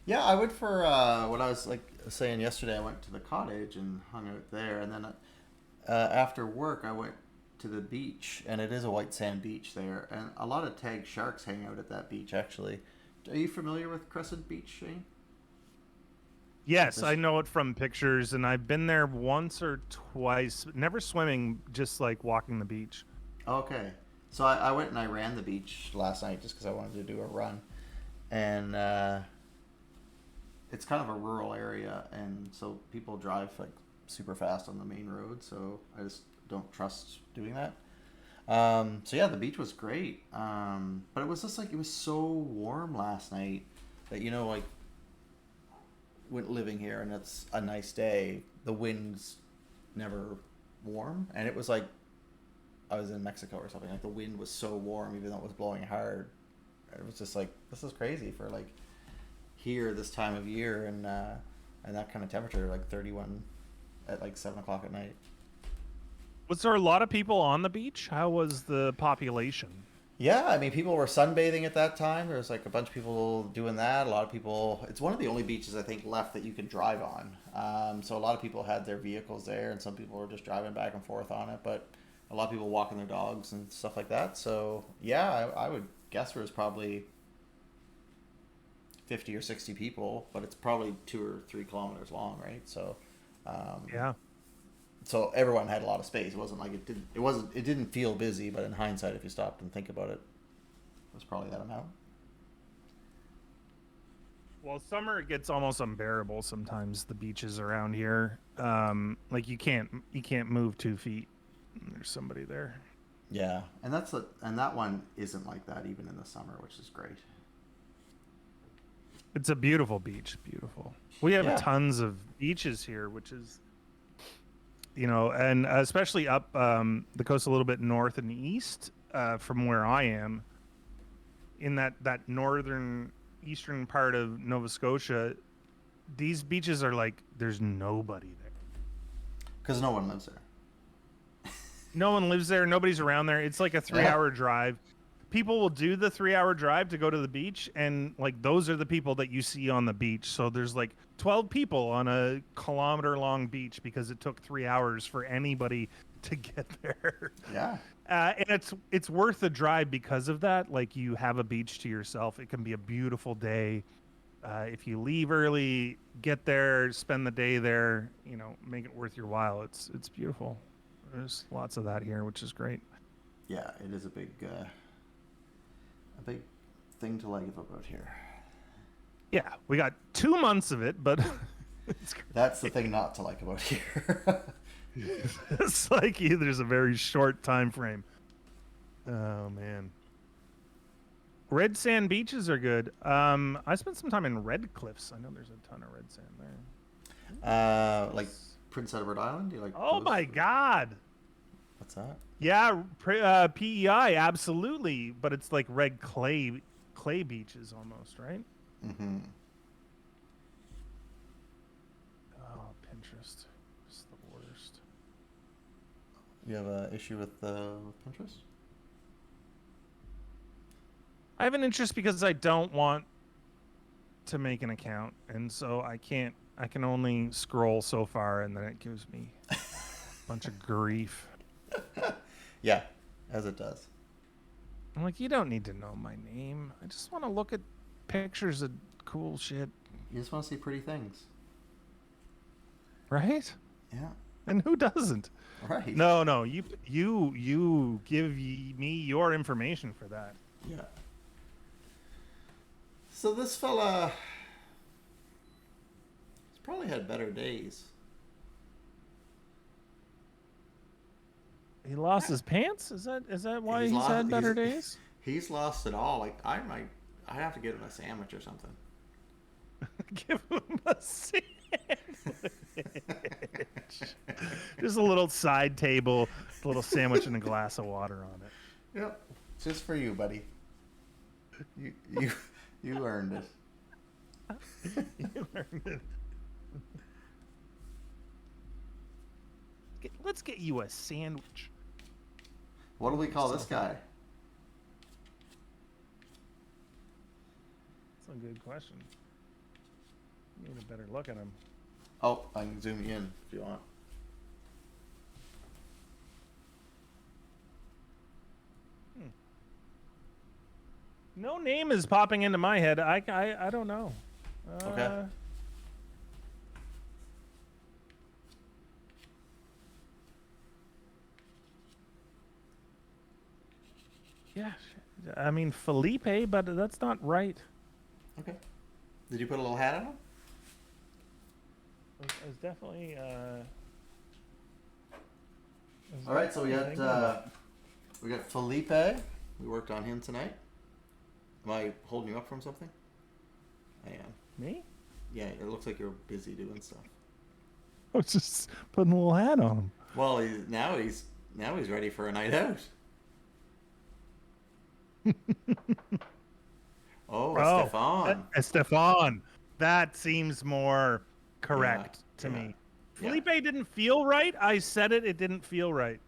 S2: Yeah, I went for what I was like saying yesterday. I went to the cottage and hung out there, and then after work I went to the beach, and it is a white sand beach there, and a lot of tag sharks hang out at that beach. Actually, are you familiar with Crescent Beach, Shane?
S1: Yes, I know it from pictures, and I've been there once or twice. Never swimming, just like walking the beach.
S2: Okay, So I went and I ran the beach last night just because I wanted to do a run, and it's kind of a rural area, and so people drive like super fast on the main road. So I just don't trust doing that. So yeah, the beach was great, but it was just like it was so warm last night that like when living here and it's a nice day, the wind's never warm, and it was like I was in Mexico or something. Like the wind was so warm, even though it was blowing hard. It was just like this is crazy for like here this time of year and that kind of temperature, like 31 at like 7 o'clock at night.
S1: Was there a lot of people on the beach? How was the population?
S2: Yeah, I mean, people were sunbathing at that time. There was like a bunch of people doing that. A lot of people. It's one of the only beaches I think left that you can drive on. So a lot of people had their vehicles there, and some people were just driving back and forth on it. But a lot of people walking their dogs and stuff like that. So yeah, I would guess there was probably 50 or 60 people, but it's probably 2 or 3 kilometers long, right? So
S1: Yeah.
S2: so everyone had a lot of space. It wasn't like it didn't feel busy, but in hindsight, if you stopped and think about it, it was probably that amount.
S1: Well, summer it gets almost unbearable sometimes. The beaches around here, like you can't move 2 feet. There's somebody there.
S2: Yeah, and that one isn't like that even in the summer, which is great.
S1: It's a beautiful beach. Beautiful. We have
S2: Yeah.
S1: tons of beaches here, which is, and especially up the coast a little bit north and east from where I am, in that northern eastern part of Nova Scotia, these beaches are like there's nobody there.
S2: Because no one lives there.
S1: No one lives there. Nobody's around there. It's like a 3-hour drive. People will do the 3-hour drive to go to the beach, and like those are the people that you see on the beach. So there's like 12 people on a kilometer-long beach because it took 3 hours for anybody to get there.
S2: Yeah.
S1: And it's worth the drive because of that. Like you have a beach to yourself. It can be a beautiful day. If you leave early, get there, spend the day there. Make it worth your while. It's beautiful. There's lots of that here, which is great.
S2: Yeah, it is a big thing to like about here.
S1: Yeah, we got 2 months of it, but it's great.
S2: That's the thing not to like about here.
S1: It's like there's a very short time frame. Oh man, red sand beaches are good. I spent some time in Red Cliffs. I know there's a ton of red sand there.
S2: Like Prince Edward Island. Do you like?
S1: Oh my God.
S2: What's that?
S1: Yeah, PEI, absolutely, but it's like red clay beaches almost, right?
S2: Mm-hmm.
S1: Oh, Pinterest, it's the worst.
S2: You have an issue with Pinterest?
S1: I have an interest because I don't want to make an account, and so I can't. I can only scroll so far, and then it gives me a bunch of grief.
S2: Yeah, as it does.
S1: I'm like, you don't need to know my name. I just want to look at pictures of cool shit.
S2: You just want to see pretty things.
S1: Right?
S2: Yeah.
S1: And who doesn't?
S2: Right.
S1: No. You give me your information for that.
S2: Yeah. So this fella, he's probably had better days.
S1: He lost his pants? Is that why he's had better days?
S2: He's lost it all. Like I have to get him a sandwich or something.
S1: Give him a sandwich. Just a little side table, a little sandwich and a glass of water on it.
S2: Yep. Just for you, buddy. You earned it.
S1: You earned it. Let's get you a sandwich.
S2: What do we call this guy?
S1: That's a good question. You need a better look at him.
S2: Oh, I can zoom you in if you want.
S1: No name is popping into my head. I don't know.
S2: Okay.
S1: Yeah, I mean Felipe, but that's not right.
S2: Okay. Did you put a little hat on him?
S1: I was definitely.
S2: All right, so
S1: thinking about it.
S2: we got Felipe. We worked on him tonight. Am I holding you up from something? I am.
S1: Me?
S2: Yeah, it looks like you're busy doing stuff.
S1: I was just putting a little hat on him.
S2: Well, he's ready for a night out. Oh,
S1: Oh,
S2: Stefan.
S1: Stefan. That seems more correct to
S2: yeah,
S1: me.
S2: yeah.
S1: Felipe didn't feel right. I said it. It didn't feel right.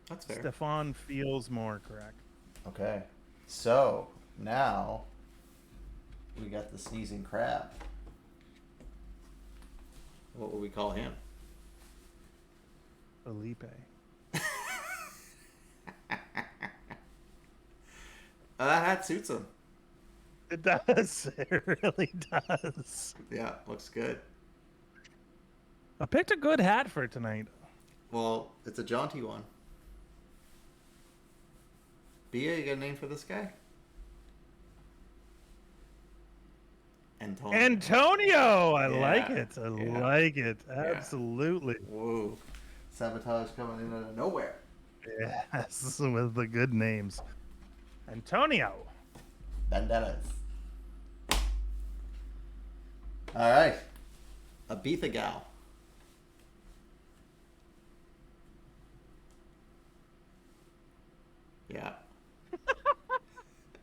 S2: That's fair.
S1: Stefan feels more correct.
S2: Okay. So now we got the sneezing crab. What would we call him?
S1: Felipe.
S2: That hat suits him.
S1: It does. It really does.
S2: Yeah, looks good.
S1: I picked a good hat for tonight.
S2: Well, it's a jaunty one. Bia, you got a name for this guy? Antonio.
S1: Antonio! I
S2: Yeah,
S1: like it. I
S2: yeah,
S1: like it. Absolutely.
S2: Whoa. Sabotage coming in out of nowhere.
S1: Yes, with the good names. Antonio.
S2: Banderas. All right. Ibiza gal. Yeah.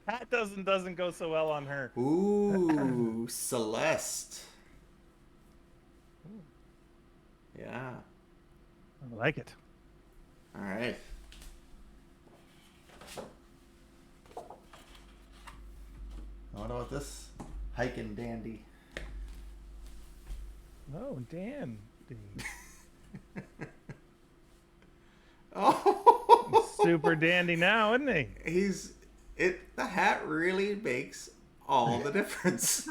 S1: Hat doesn't go so well on her.
S2: Ooh, Celeste. Yeah.
S1: I like it.
S2: All right. What about this hiking dandy?
S1: Oh, Dan.
S2: Oh,
S1: Super dandy now, isn't he?
S2: The hat really makes all the difference.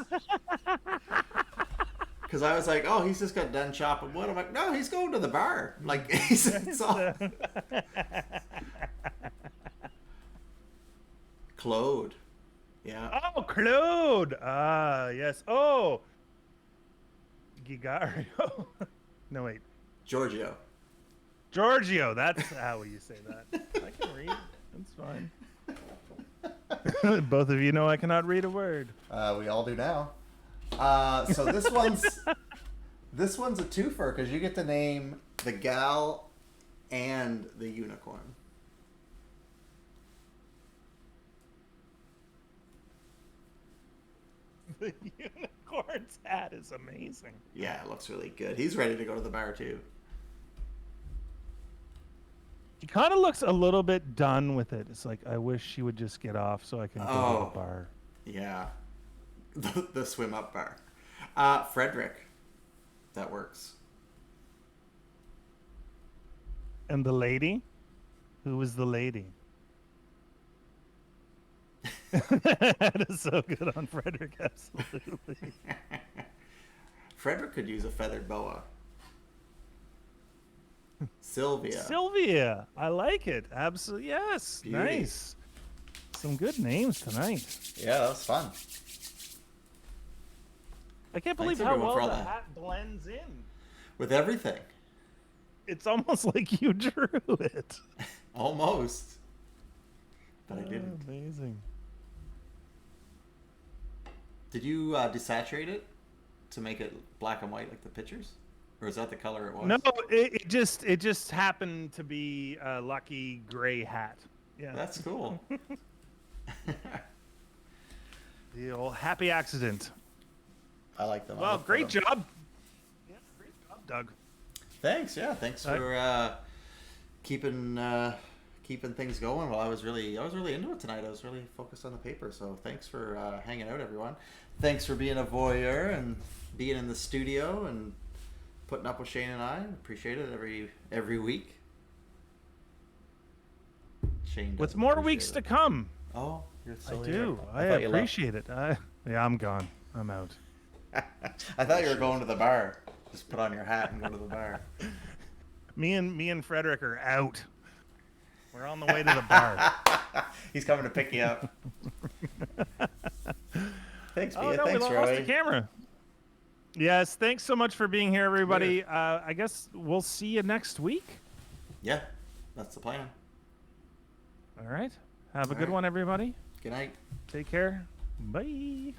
S2: Because I was like, oh, he's just got done chopping wood. I'm like, no, he's going to the bar. Like, it's all... Claude. Yeah.
S1: Oh, Claude. Ah, yes. Oh, Gigario. No, wait.
S2: Giorgio.
S1: Giorgio. That's how you say that. I can read. That's fine. Both of you know I cannot read a word.
S2: We all do now. So this one's a twofer because you get to name the gal and the unicorn.
S1: The unicorn's hat is amazing.
S2: Yeah, it looks really good. He's ready to go to the bar too.
S1: He kind of looks a little bit done with it. It's like, I wish she would just get off so I can go to the bar.
S2: Yeah. The swim up bar. Frederick. That works.
S1: And the lady? Who was the lady? That is so good on Frederick, absolutely.
S2: Frederick could use a feathered boa. Sylvia.
S1: Sylvia. I like it. Absolutely. Yes.
S2: Beauty.
S1: Nice. Some good names tonight.
S2: Yeah, that was fun.
S1: I can't believe
S2: Thanks,
S1: how
S2: everyone,
S1: well
S2: for all
S1: the
S2: that.
S1: hat blends in.
S2: With everything.
S1: It's almost like you drew it.
S2: Almost. But I didn't.
S1: Amazing.
S2: Did you desaturate it to make it black and white like the pictures? Or is that the color it was?
S1: No, it just happened to be a lucky gray hat. Yeah.
S2: That's cool.
S1: The old happy accident.
S2: I like them.
S1: Well, great job. Yeah, great job, Doug.
S2: Thanks. Yeah, thanks for keeping things going. Well, I was really into it tonight. I was really focused on the paper. So thanks for hanging out, everyone. Thanks for being a voyeur and being in the studio and putting up with Shane and I. Appreciate it every week. Shane.
S1: With more weeks to come.
S2: Oh, you're still
S1: I
S2: here.
S1: do. I
S2: thought you left.
S1: appreciate it. Yeah, I'm gone. I'm out.
S2: I thought you were going to the bar. Just put on your hat and go to the bar.
S1: Me and Frederick are out. We're on the way to the bar.
S2: He's coming to pick you up. Thanks, Pia.
S1: Oh, no,
S2: Thanks,
S1: we lost
S2: Roy.
S1: the camera. Yes, thanks so much for being here, everybody. I guess we'll see you next week.
S2: Yeah, that's the plan.
S1: All right. Have a good one, everybody.
S2: Good night.
S1: Take care. Bye.